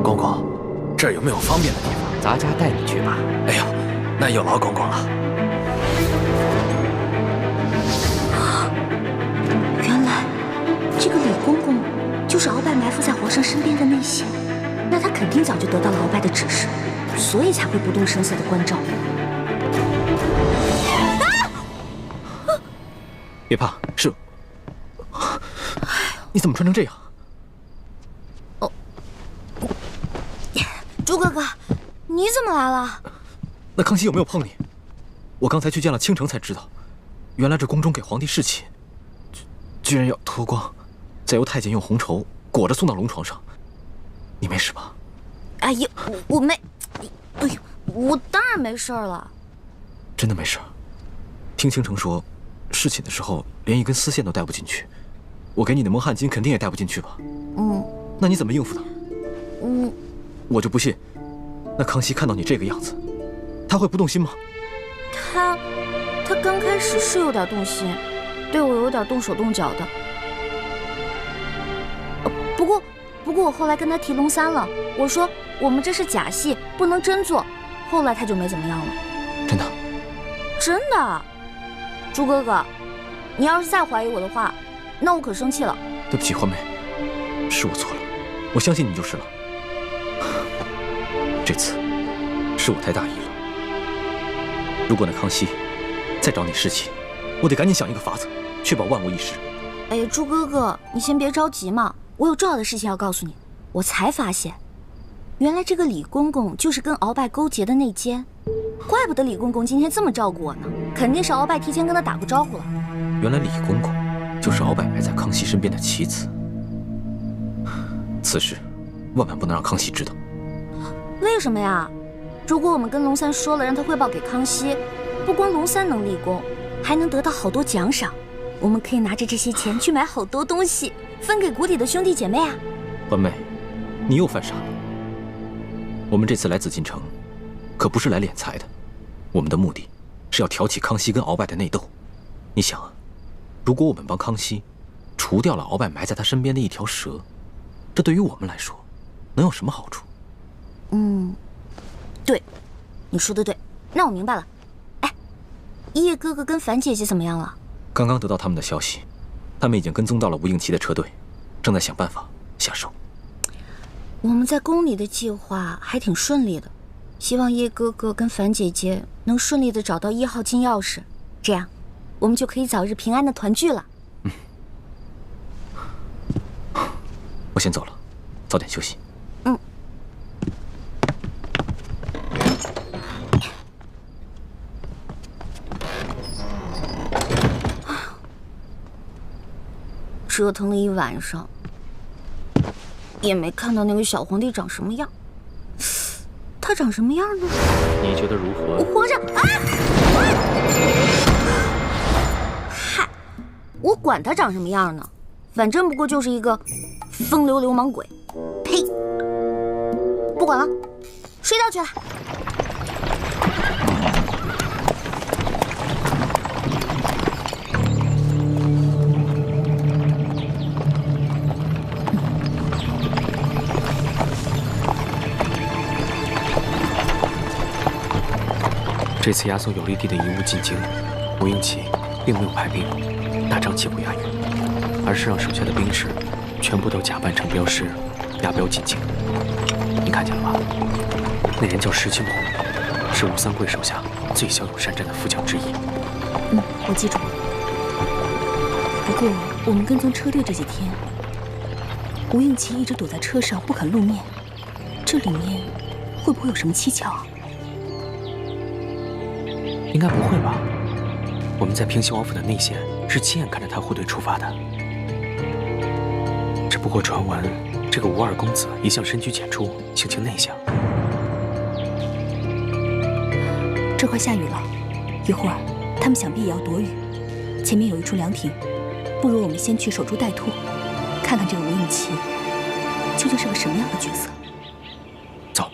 公公，这儿有没有方便的地方？咱家带你去吧。哎呦，那有劳公公了。原来这个李公公就是鳌拜埋伏在皇上身边的内线，那他肯定早就得到了鳌拜的指示，所以才会不动声色的关照。别怕，是。你怎么穿成这样？朱哥哥，你怎么来了？那康熙有没有碰你？我刚才去见了倾城才知道，原来这宫中给皇帝侍寝，居然要脱光，再由太监用红绸裹着送到龙床上。你没事吧？哎呀，我没，哎呦，我当然没事了。真的没事。听倾城说，侍寝的时候连一根丝线都带不进去，我给你的蒙汗巾肯定也带不进去吧？那你怎么应付的？我就不信，那康熙看到你这个样子，他会不动心吗？他刚开始是有点动心，对我有点动手动脚的。不过我后来跟他提龙三了，我说我们这是假戏，不能真做。后来他就没怎么样了。真的？真的。朱哥哥，你要是再怀疑我的话，那我可生气了。对不起，欢梅，是我错了，我相信你就是了。这次是我太大意了。如果那康熙再找你侍寝，我得赶紧想一个法子，确保万无一失。哎呀，朱哥哥，你先别着急嘛，我有重要的事情要告诉你。我才发现，原来这个李公公就是跟鳌拜勾结的内奸，怪不得李公公今天这么照顾我呢，肯定是鳌拜提前跟他打过招呼了。原来李公公就是鳌拜埋在康熙身边的棋子，此事万万不能让康熙知道。为什么呀？如果我们跟龙三说了，让他汇报给康熙，不光龙三能立功，还能得到好多奖赏。我们可以拿着这些钱去买好多东西，分给谷底的兄弟姐妹啊。欢妹，你又犯傻了。我们这次来紫禁城，可不是来敛财的，我们的目的是要挑起康熙跟鳌拜的内斗。你想啊，如果我们帮康熙除掉了鳌拜埋在他身边的一条蛇，这对于我们来说能有什么好处？对，你说的对，那我明白了。哎，叶哥哥跟樊姐姐怎么样了？刚刚得到他们的消息，他们已经跟踪到了吴应奇的车队，正在想办法下手。我们在宫里的计划还挺顺利的，希望叶哥哥跟樊姐姐能顺利的找到1号金钥匙，这样我们就可以早日平安的团聚了。我先走了，早点休息。折腾了一晚上，也没看到那个小皇帝长什么样。他长什么样呢？你觉得如何？皇上啊！嗨，我管他长什么样呢，反正不过就是一个风流流氓鬼。呸！不管了，睡觉去了。这次押送有利地的遗物进京，吴应奇并没有派兵大张旗鼓押运，而是让手下的兵士全部都假扮成镖师，押镖进京。你看见了吧？那人叫石青红，是吴三桂手下最骁勇善战的副将之一。我记住了。不过我们跟踪车队这几天，吴应奇一直躲在车上不肯露面，这里面会不会有什么蹊跷啊？应该不会吧？我们在平西王府的内线是亲眼看着他护队出发的。只不过传闻，这个吴二公子一向深居简出，性情内向。这快下雨了，一会儿他们想必也要躲雨。前面有一处凉亭，不如我们先去守株待兔，看看这个吴应奇究竟是个什么样的角色。走。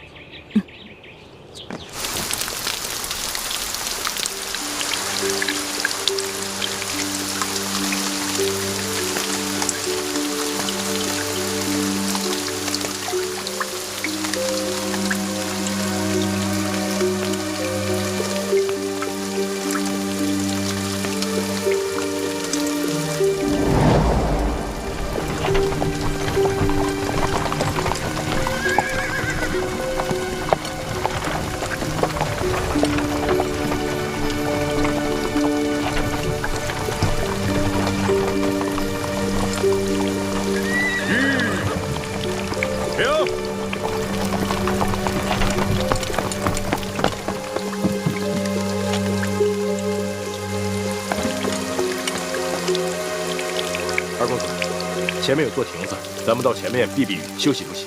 二公子，前面有座亭子，咱们到前面避避雨，休息休息。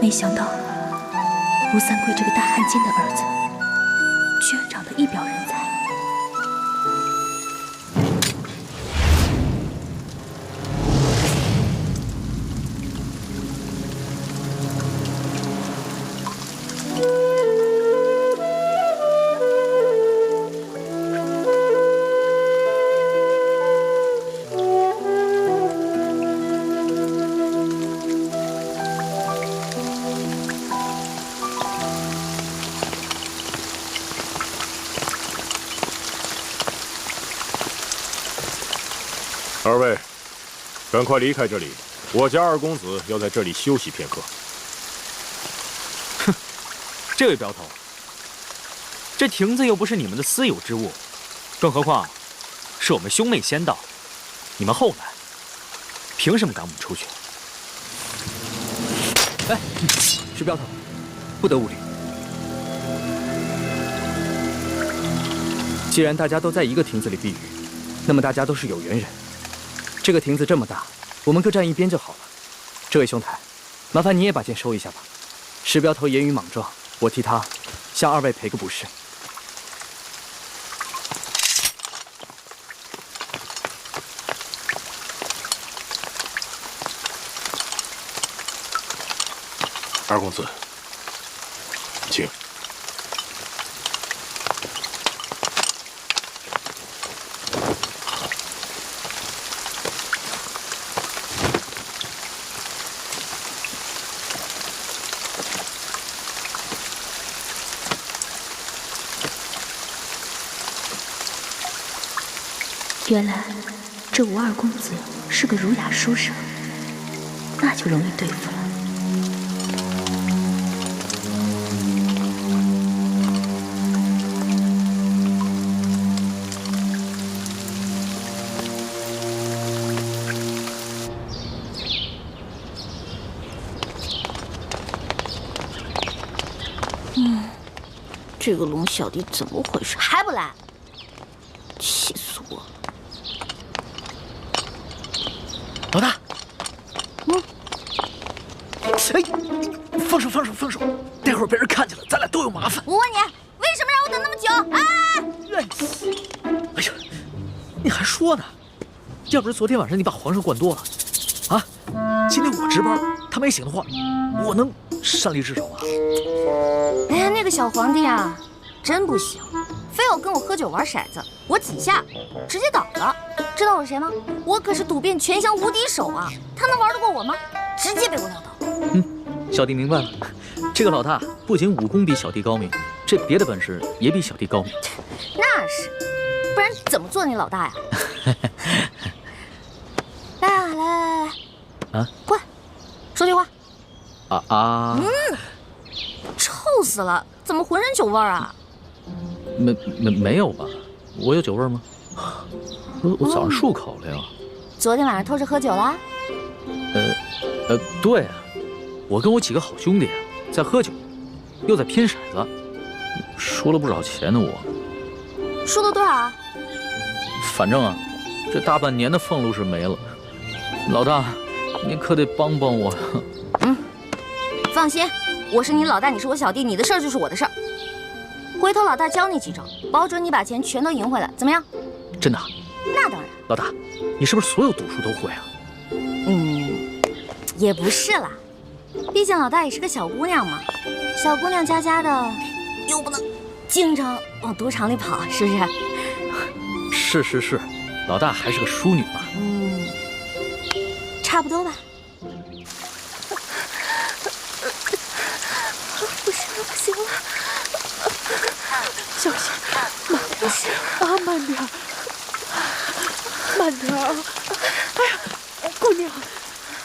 没想到吴三桂这个大汉奸的儿子，居然长得一表人才。二位，赶快离开这里！我家二公子要在这里休息片刻。哼，这位镖头，这亭子又不是你们的私有之物，更何况是我们兄妹先到，你们后来，凭什么赶我们出去？哎，石镖头，不得无礼。既然大家都在一个亭子里避雨，那么大家都是有缘人。这个亭子这么大，我们各站一边就好了。这位兄台，麻烦你也把剑收一下吧。石镖头言语莽撞，我替他向二位赔个不是。二公子，请。原来这吴二公子是个儒雅书生，那就容易对付了。这个龙小弟怎么回事？还不来？气死我！老大，哎，放手，待会儿被人看见了，咱俩都有麻烦。我问你，为什么让我等那么久啊？哎呀，你还说呢？要不是昨天晚上你把皇上灌多了，啊，今天我值班，他没醒的话，我能擅离职守啊？哎呀，那个小皇帝啊，真不行，非要跟我喝酒玩骰子，我几下直接倒了。知道我是谁吗？我可是赌遍全乡无敌手啊！他能玩得过我吗？直接被我撂倒。小弟明白了，这个老大不仅武功比小弟高明，这别的本事也比小弟高明。那是，不然怎么做你老大呀？来，啊，过来，说句话。臭死了！怎么浑身酒味啊？没有吧？我有酒味吗？我早上漱口了呀。昨天晚上偷着喝酒啦？对啊，我跟我几个好兄弟啊，在喝酒，又在拼骰子，输了不少钱呢。我输了多少啊？反正啊，这大半年的俸禄是没了。老大，你可得帮帮我。放心，我是你老大，你是我小弟，你的事儿就是我的事儿。回头老大教你几招，保准你把钱全都赢回来，怎么样？真的？那当然。老大，你是不是所有赌术都会啊？也不是啦，毕竟老大也是个小姑娘嘛，小姑娘家家的，又不能经常往赌场里跑，是不是？是，老大还是个淑女嘛。差不多吧。不行了，小心，慢点啊，慢点啊！哎呀，姑娘，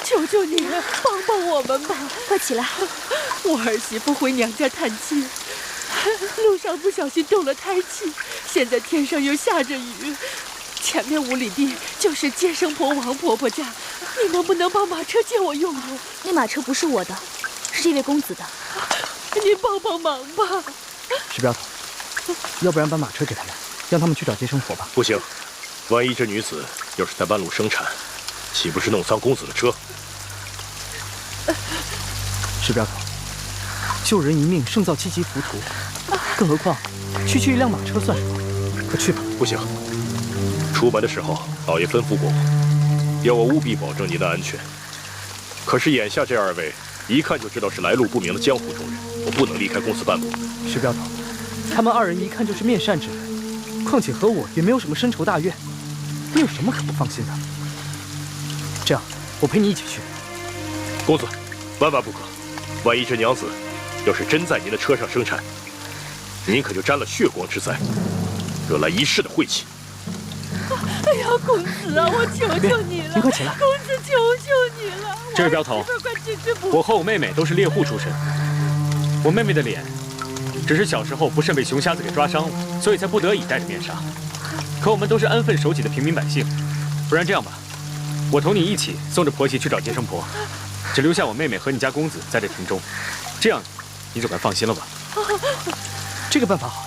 求求你帮帮我们吧！快起来！我儿媳妇回娘家探亲，路上不小心动了胎气，现在天上又下着雨，前面5里地就是接生婆王婆婆家，你能不能把马车借我用用？那马车不是我的，是这位公子的。你帮帮忙吧！石镖头，要不然把马车给他们，让他们去找接生婆吧。不行，万一这女子要是在半路生产，岂不是弄脏公子的车？石镖头，救人一命胜造7级浮屠，更何况区区一辆马车算什么？快去吧。不行，出门的时候老爷吩咐过我，要我务必保证您的安全。可是眼下这2位一看就知道是来路不明的江湖中人，我不能离开公子半步。石镖头，他们2人一看就是面善之人，况且和我也没有什么深仇大怨，你有什么可不放心的？这样，我陪你一起去。公子，万万不可！万一这娘子要是真在您的车上生产，您可就沾了血光之灾，惹来一世的晦气。哎呀，公子啊，我求求你了！你快起来！公子，求求你了！这位镖头，我和我妹妹都是猎户出身，我妹妹的脸只是小时候不慎被熊瞎子给抓伤了，所以才不得已戴着面纱。可我们都是安分守己的平民百姓，不然这样吧，我同你一起送着婆媳去找接生婆，只留下我妹妹和你家公子在这庭中，这样你总该放心了吧？这个办法好。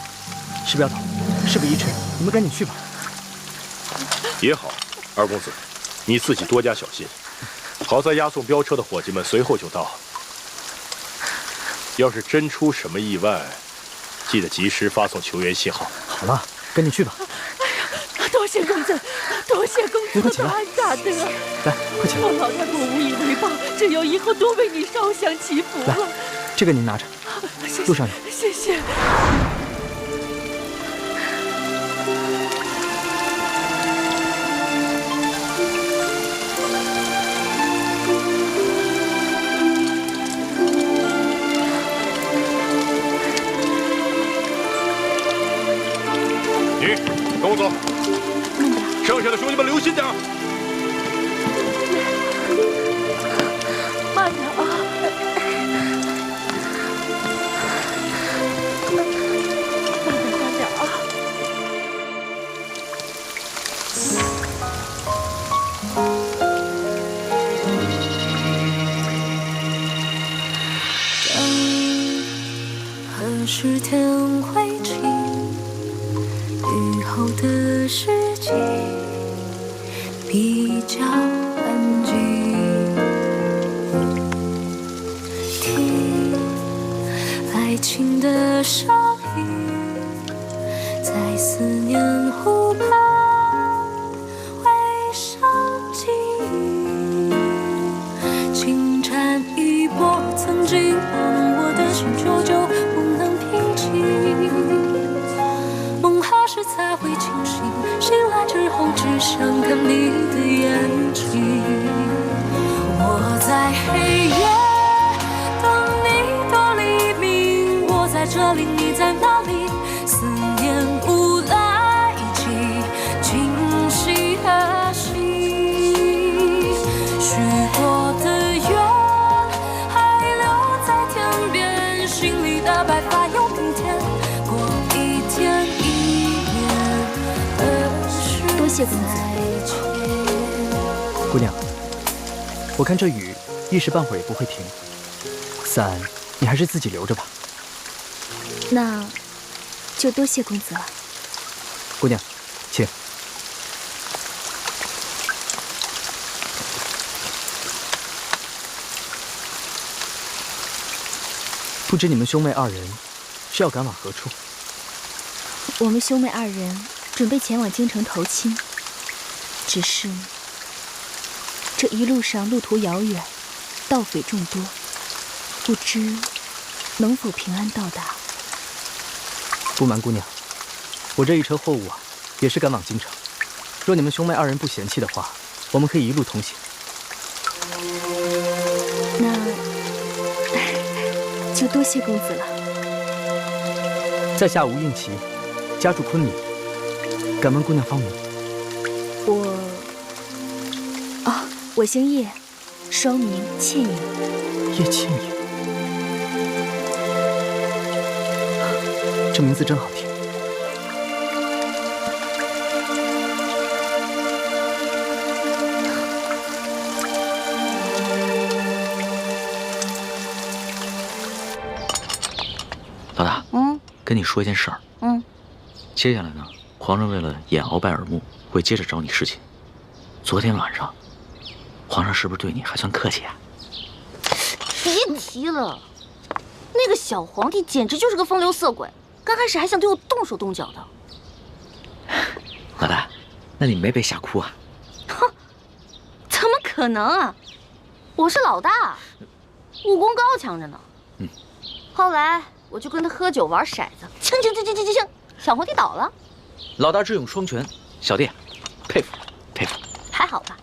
石镖头，事不宜迟，你们赶紧去吧。也好，二公子，你自己多加小心。好在押送镖车的伙计们随后就到，要是真出什么意外，记得及时发送求援信号。好了，赶紧去吧。哎呀，多多谢公子，多谢公子的大恩大德。来，快起来。老太婆无以为报，只有以后多为你烧香祈福了。来，这个您拿着，路上有。谢谢。你跟我走，剩下的兄弟们留心点。慢点啊！慢点啊！何时天会晴？雨后的世界比较安静。听爱情的声音，在思念湖畔回声记忆。轻颤一波，曾经忘我的心久久不能平静。梦何时才会清醒？醒来之后只想看你的眼睛。我在黑夜等你的黎明，我在这里，你在哪里？思念无来及今夕何夕？许过的愿还留在天边，心里的白发又平添。过一天一年，多谢公子。姑娘，我看这雨一时半会儿也不会停，伞你还是自己留着吧。那就多谢公子了。姑娘，请。不知你们兄妹二人是要赶往何处？我们兄妹二人准备前往京城投亲，只是这一路上路途遥远，盗匪众多，不知能否平安到达。不瞒姑娘，我这一车货物啊，也是赶往京城。若你们兄妹二人不嫌弃的话，我们可以一路同行。那就多谢公子了。在下吴应奇，家住昆明，敢问姑娘芳名？我姓叶，双名倩影。叶倩影，这名字真好听。老大，跟你说一件事儿。接下来呢，皇上为了掩鳌拜耳目，会接着找你侍寝。昨天晚上，皇上是不是对你还算客气啊？别提了，那个小皇帝简直就是个风流色鬼，刚开始还想对我动手动脚的。老大，那你没被吓哭啊？哼，怎么可能啊！我是老大，武功高强着呢。后来我就跟他喝酒玩骰子，锵，小皇帝倒了。老大智勇双全，小弟佩服佩服。还好吧？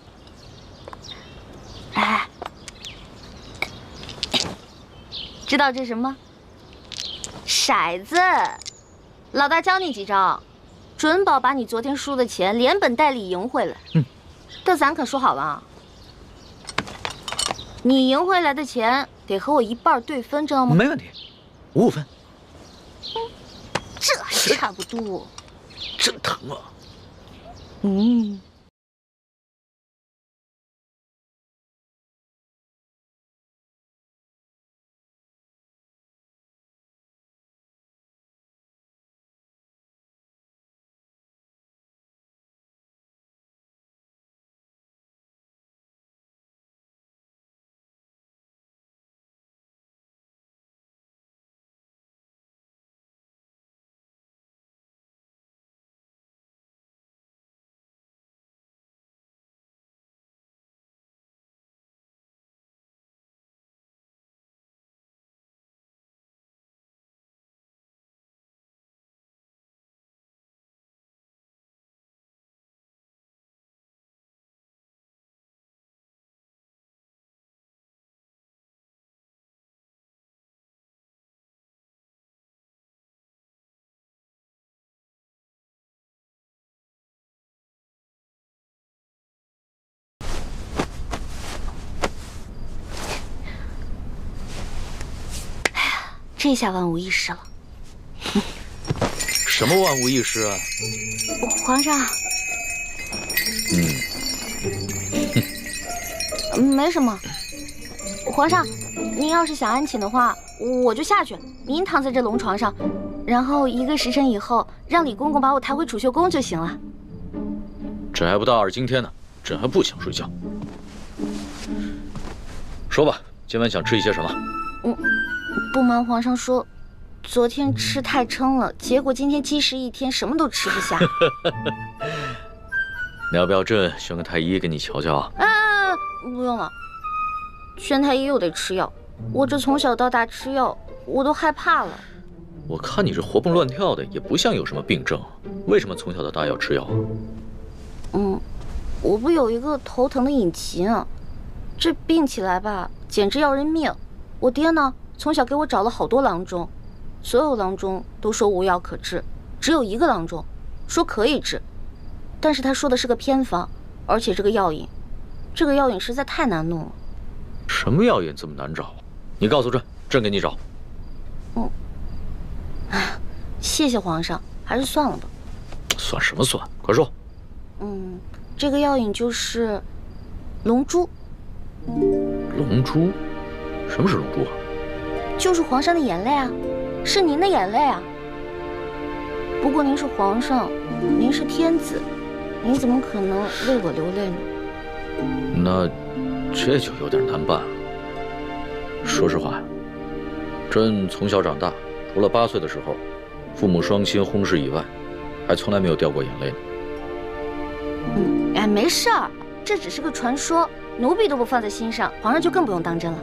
哎，知道这是什么吗？骰子。老大教你几招，准保把你昨天输的钱连本带利赢回来。但咱可说好了啊，你赢回来的钱得和我一半对分，知道吗？没问题，5-5分。这还差不多。真疼啊！这下万无一失了。什么万无一失啊？皇上，没什么。皇上，您要是想安寝的话，我就下去，您躺在这龙床上，然后1个时辰以后，让李公公把我抬回储秀宫就行了。朕还不到2更天呢，朕还不想睡觉。说吧，今晚想吃一些什么？不瞒皇上说，昨天吃太撑了，结果今天积食1天，什么都吃不下。你要不要朕选个太医给你瞧瞧啊？不用了，宣太医又得吃药，我这从小到大吃药，我都害怕了。我看你这活蹦乱跳的，也不像有什么病症，为什么从小到大要吃药啊？我不有一个头疼的隐疾啊，这病起来吧，简直要人命。我爹呢，从小给我找了好多郎中，所有郎中都说无药可治，只有1个郎中说可以治，但是他说的是个偏方，而且这个药引实在太难弄了。什么药引这么难找？你告诉朕，朕给你找。谢谢皇上，还是算了吧。算什么算？快说。这个药引就是龙珠。龙珠？什么是龙珠啊？就是皇上的眼泪啊，是您的眼泪啊。不过您是皇上，您是天子，您怎么可能为我流泪呢？那这就有点难办了。说实话，朕从小长大，除了8岁的时候，父母双亲薨逝以外，还从来没有掉过眼泪呢。没事儿，这只是个传说，奴婢都不放在心上，皇上就更不用当真了。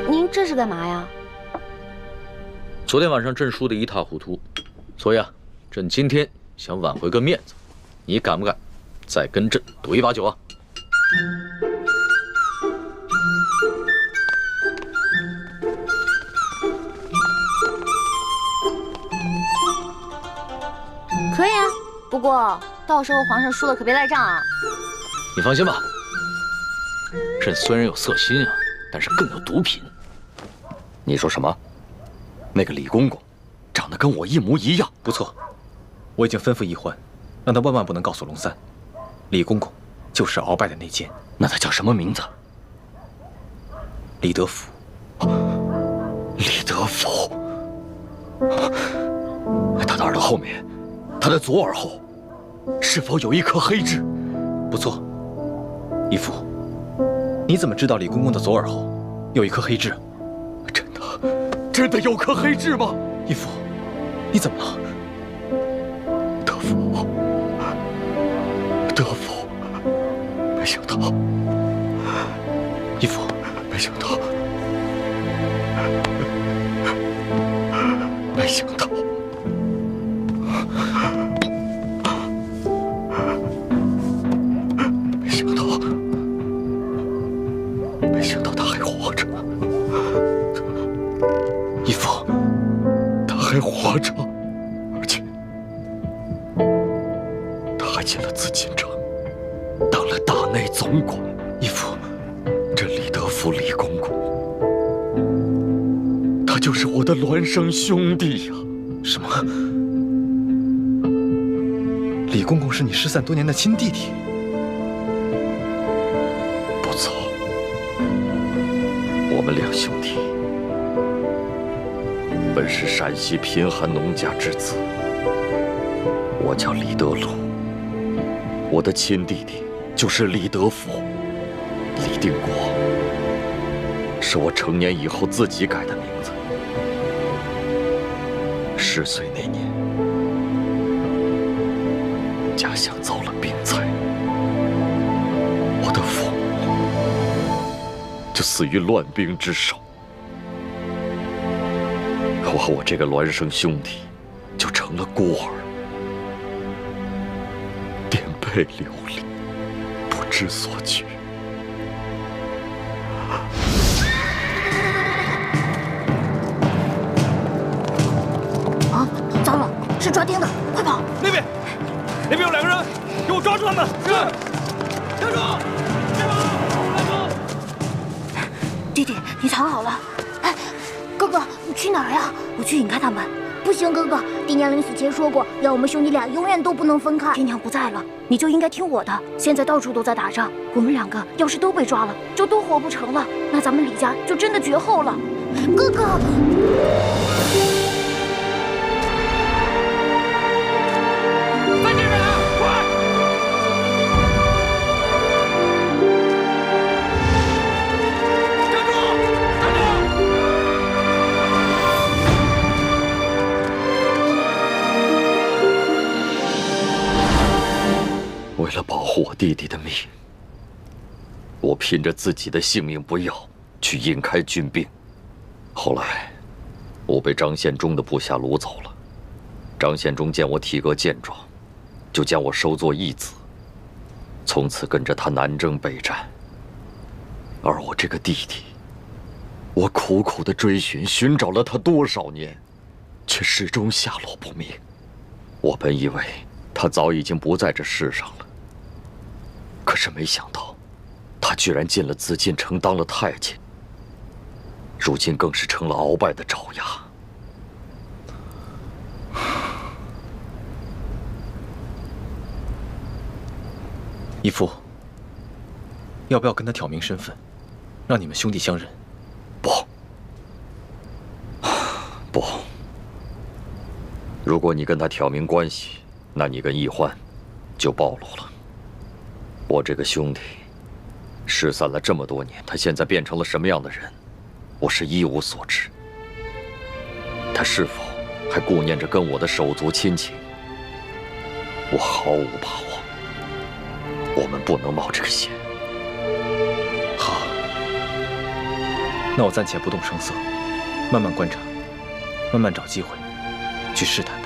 您这是干嘛呀？昨天晚上朕输得一塌糊涂，所以啊，朕今天想挽回个面子，你敢不敢再跟朕赌一把酒啊？可以啊，不过到时候皇上输了可别赖账啊。你放心吧，朕虽然有色心啊，但是更有毒品。你说什么？那个李公公长得跟我一模一样。不错，我已经吩咐一欢，让他万万不能告诉龙三，李公公就是鳌拜的内奸。那他叫什么名字？李德福。李德福，他的耳朵后面，他的左耳后，是否有一颗黑痣？不错，义父，你怎么知道李公公的左耳后有一颗黑痣？真的有颗黑痣吗？义父，你怎么了？德福，没想到，义父，没想到，没想到，没想到他还活着。义父，他还活着，而且他还进了紫禁城，当了大内总管。义父，这李德福李公公，他就是我的孪生兄弟呀！什么？李公公是你失散多年的亲弟弟？不错，我们2兄弟本是陕西贫寒农家之子，我叫李德禄，我的亲弟弟就是李德福。李定国是我成年以后自己改的名字。10岁那年，家乡遭了病灾，我的父母就死于乱兵之手。我和我这个孪生兄弟就成了孤儿，颠沛流离，不知所据。啊，糟了，是抓丁的，快跑！那边有2个人，给我抓住他们！是，站住！弟弟，你藏好了。哎，哥哥，你去哪儿呀？我去引开他们。不行，哥哥，爹娘临死前说过，要我们兄弟俩永远都不能分开。爹娘不在了，你就应该听我的。现在到处都在打仗，我们2个要是都被抓了，就都活不成了，那咱们李家就真的绝后了。哥哥。为了保护我弟弟的命，我拼着自己的性命不要，去引开军兵。后来，我被张献忠的部下掳走了。张献忠见我体格健壮，就将我收作义子，从此跟着他南征北战。而我这个弟弟，我苦苦的追寻找了他多少年，却始终下落不明。我本以为他早已经不在这世上了。可是没想到，他居然进了紫禁城当了太监，如今更是成了鳌拜的爪牙。义父，要不要跟他挑明身份，让你们兄弟相认？不，如果你跟他挑明关系，那你跟易欢就暴露了。我这个兄弟失散了这么多年，他现在变成了什么样的人，我是一无所知。他是否还顾念着跟我的手足亲情，我毫无把握。我们不能冒这个险。好，那我暂且不动声色，慢慢观察，慢慢找机会去试探他。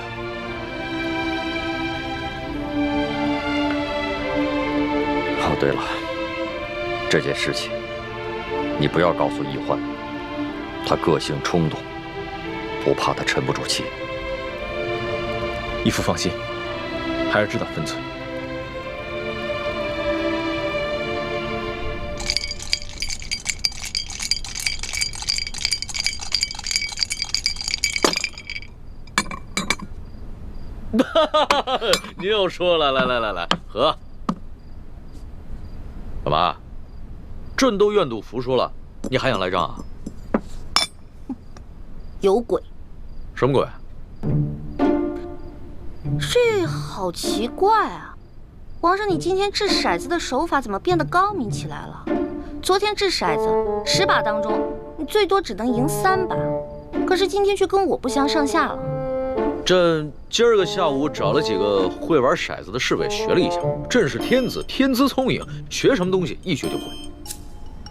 哦，对了，这件事情你不要告诉易欢，他个性冲动，不怕他沉不住气。义父放心，孩儿知道分寸。你又说了，来，喝。干嘛？朕都愿赌服输了，你还想来仗啊？有鬼！什么鬼？这好奇怪啊！皇上，你今天掷骰子的手法怎么变得高明起来了？昨天掷骰子10把当中，你最多只能赢3把，可是今天却跟我不相上下了。朕今儿个下午找了几个会玩骰子的侍卫学了一下，朕是天子，天资聪颖，学什么东西一学就会。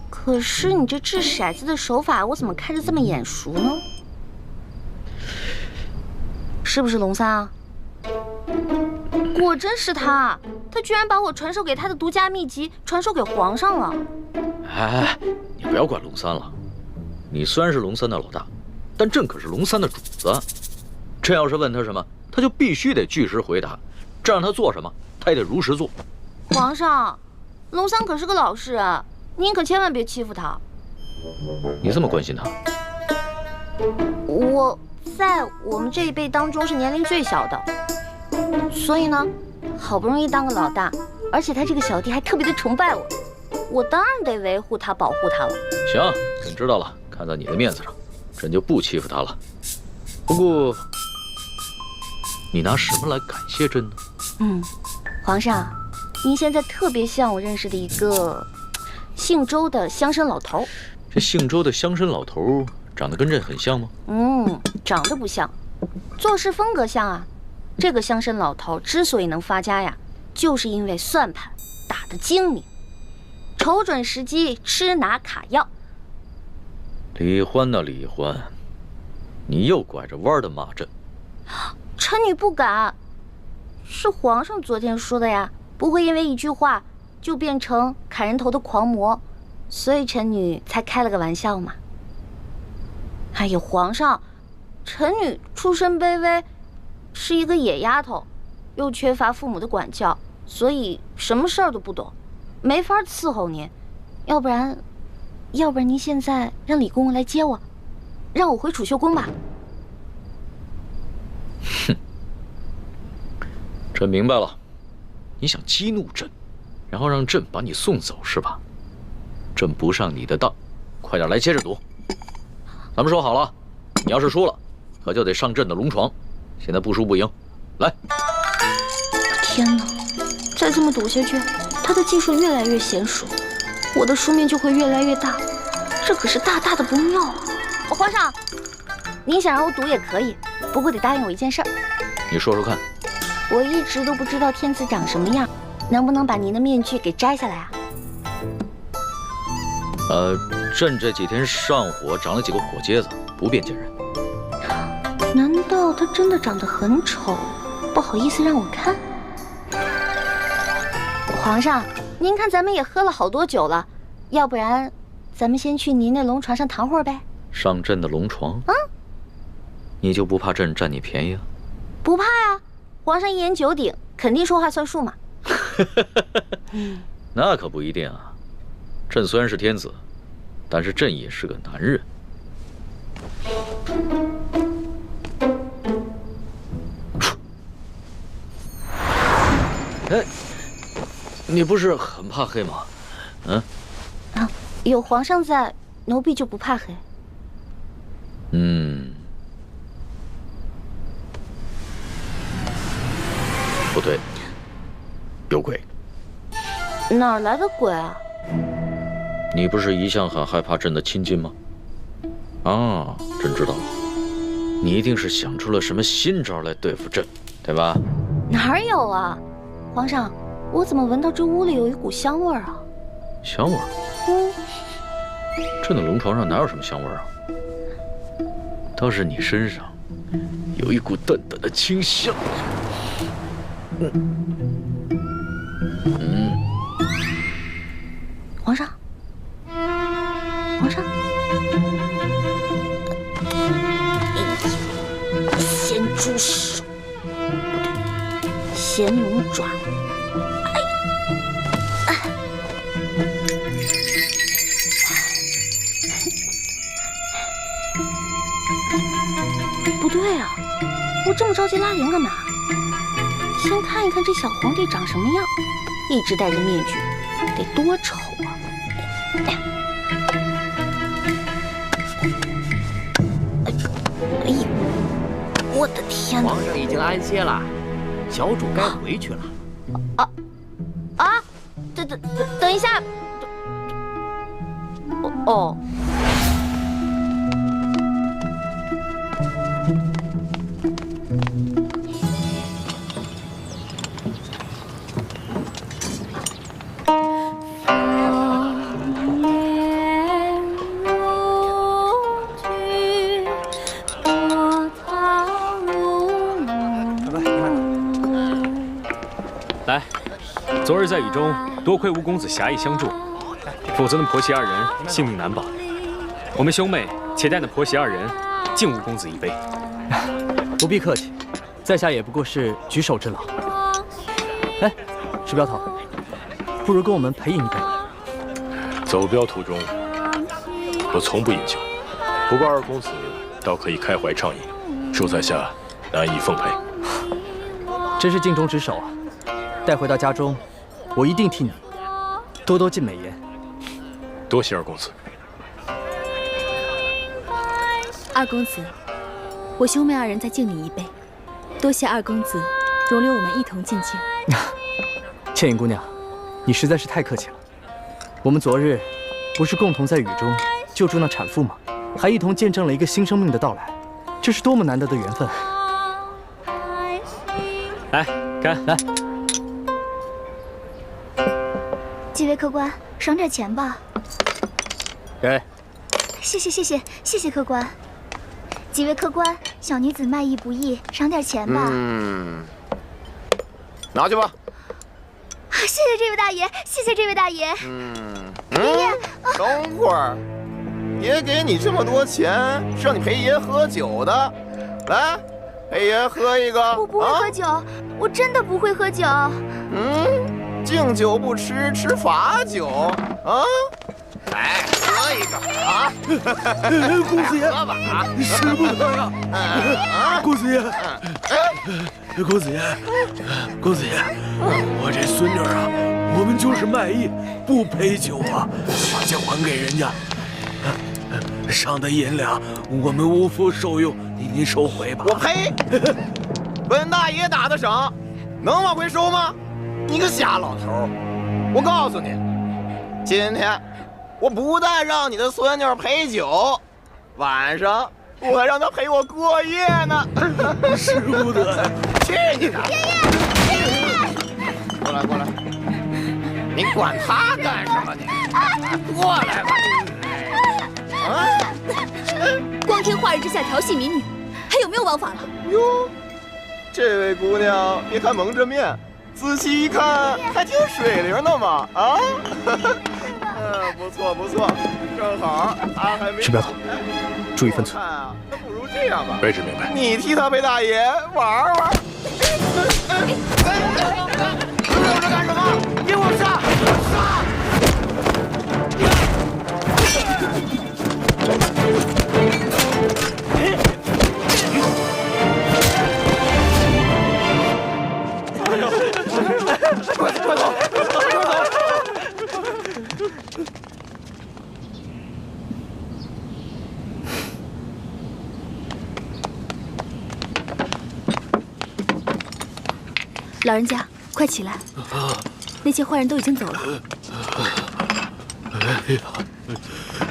可是你这掷骰子的手法，我怎么看着这么眼熟呢？是不是龙三啊？果真是他，他居然把我传授给他的独家秘籍传授给皇上了。哎，你不要管龙三了，你虽然是龙三的老大，但朕可是龙三的主子。朕要是问他什么，他就必须得据实回答，这让他做什么，他也得如实做。皇上，龙三可是个老实人，您可千万别欺负他。你这么关心他？我在我们这一辈当中是年龄最小的，所以呢，好不容易当个老大，而且他这个小弟还特别的崇拜我，我当然得维护他、保护他了。行，朕知道了，看在你的面子上，朕就不欺负他了。不过，你拿什么来感谢朕呢？皇上，您现在特别像我认识的一个姓周的乡绅老头。这姓周的乡绅老头长得跟朕很像吗？长得不像，做事风格像啊。这个乡绅老头之所以能发家呀，就是因为算盘打得精明，瞅准时机吃拿卡要。李欢呐，李欢，你又拐着弯的骂朕。臣女不敢，是皇上昨天说的呀，不会因为一句话就变成砍人头的狂魔。所以臣女才开了个玩笑嘛。哎呀，皇上，臣女出身卑微，是一个野丫头，又缺乏父母的管教，所以什么事儿都不懂，没法伺候您。要不然您现在让李公公来接我，让我回储秀宫吧。哼，朕明白了，你想激怒朕，然后让朕把你送走是吧？朕不上你的当，快点来接着赌。咱们说好了，你要是输了，可就得上朕的龙床。现在不输不赢，来！天哪，再这么赌下去，他的技术越来越娴熟，我的输面就会越来越大，这可是大大的不妙啊！皇上，您想让我赌也可以，不过得答应我一件事儿。你说说看。我一直都不知道天子长什么样，能不能把您的面具给摘下来啊？朕这几天上火长了几个火疖子，不便见人。难道他真的长得很丑，不好意思让我看？皇上，您看咱们也喝了好多酒了，要不然咱们先去您那龙床上躺会儿呗？上朕的龙床？啊？你就不怕朕占你便宜啊？不怕呀，皇上一言九鼎，肯定说话算数嘛。那可不一定啊。朕虽然是天子，但是朕也是个男人。哎，你不是很怕黑吗？嗯？啊，有皇上在，奴婢就不怕黑。嗯，不对，有鬼。哪儿来的鬼啊？你不是一向很害怕朕的亲近吗？啊，朕知道了，你一定是想出了什么新招来对付朕，对吧？哪有啊，皇上，我怎么闻到这屋里有一股香味儿啊？香味儿？嗯，朕的龙床上哪有什么香味儿啊？倒是你身上有一股淡淡的清香。皇上，皇上，咸猪手，不对，咸龙爪。不对啊，我这么着急拉铃干嘛？先看一看这小皇帝长什么样，一直戴着面具，得多丑啊！哎呦，我的天哪！皇上已经安歇了，小主该回去了。等一下，哦。来，昨日在雨中，多亏吴公子侠义相助，否则那婆媳二人性命难保。我们兄妹且待那婆媳二人敬吴公子一杯。不必客气，在下也不过是举手之劳。哎，石镖头，不如跟我们陪饮一杯。走镖途中，我从不饮酒，不过二公子倒可以开怀畅饮，恕在下难以奉陪。真是尽忠职守啊！带回到家中，我一定替你多多进美言。多谢二公子。二公子，我兄妹二人再敬你一杯，多谢二公子容留我们一同进京。倩影姑娘，你实在是太客气了。我们昨日不是共同在雨中救助那产妇吗？还一同见证了一个新生命的到来，这是多么难得的缘分！来，干！来，几位客官，赏点钱吧。给。谢谢客官。几位客官，小女子卖艺不易，赏点钱吧。拿去吧。谢谢这位大爷，谢谢这位大爷。爷爷，等会儿，爷给你这么多钱，是让你陪爷喝酒的。来，陪爷喝一个。我不会喝酒，我真的不会喝酒。敬酒不吃，吃罚酒啊！来，喝一个啊！公子爷，喝吧啊！使不得呀！公子爷，公子爷，公子爷，我这孙女啊，我们就是卖艺，不陪酒啊，把钱还给人家。上的银两我们无福受用，您收回吧。我呸！本大爷打的赏，能往回收吗？你个瞎老头！我告诉你，今天我不但让你的孙女陪酒，晚上我还让她陪我过夜呢。使不得呀！去你的！过来过来，你管他干什么你？过来吧！光天化日之下调戏民女，还有没有王法了？哟，这位姑娘，别看蒙着面，仔细一看还挺水灵的嘛！啊，不错不错，正好他还没石镖头，注意分寸。那不如这样吧，卑职明白。你替他陪大爷玩玩。留着干什么？给我杀！杀！快走！快走！老人家，快起来！那些坏人都已经走了。哎呀，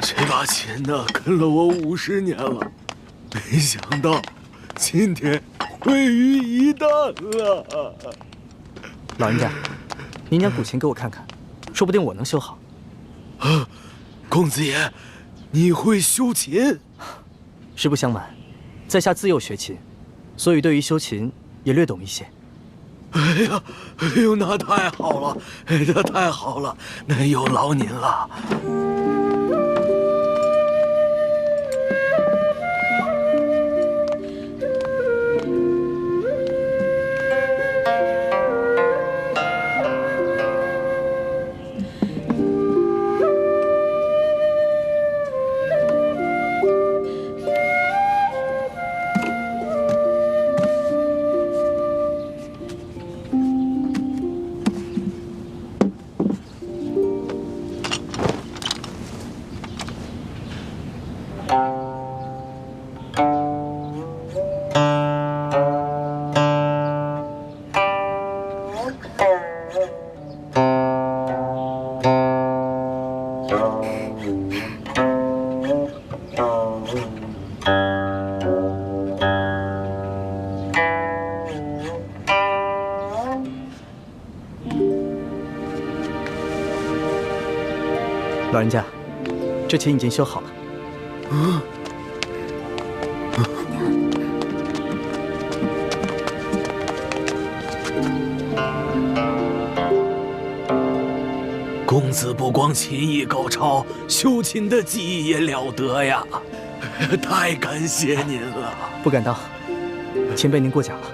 这把琴呢，跟了我50年了，没想到今天毁于一旦了。老人家，您将古琴给我看看，说不定我能修好。公子爷，你会修琴？实不相瞒，在下自幼学琴，所以对于修琴也略懂一些。哎呦，那太好了，那太好了，那有劳您了。老人家，这琴已经修好了。公子不光琴艺高超，修琴的技艺也了得呀！太感谢您了。不敢当，前辈您过奖了。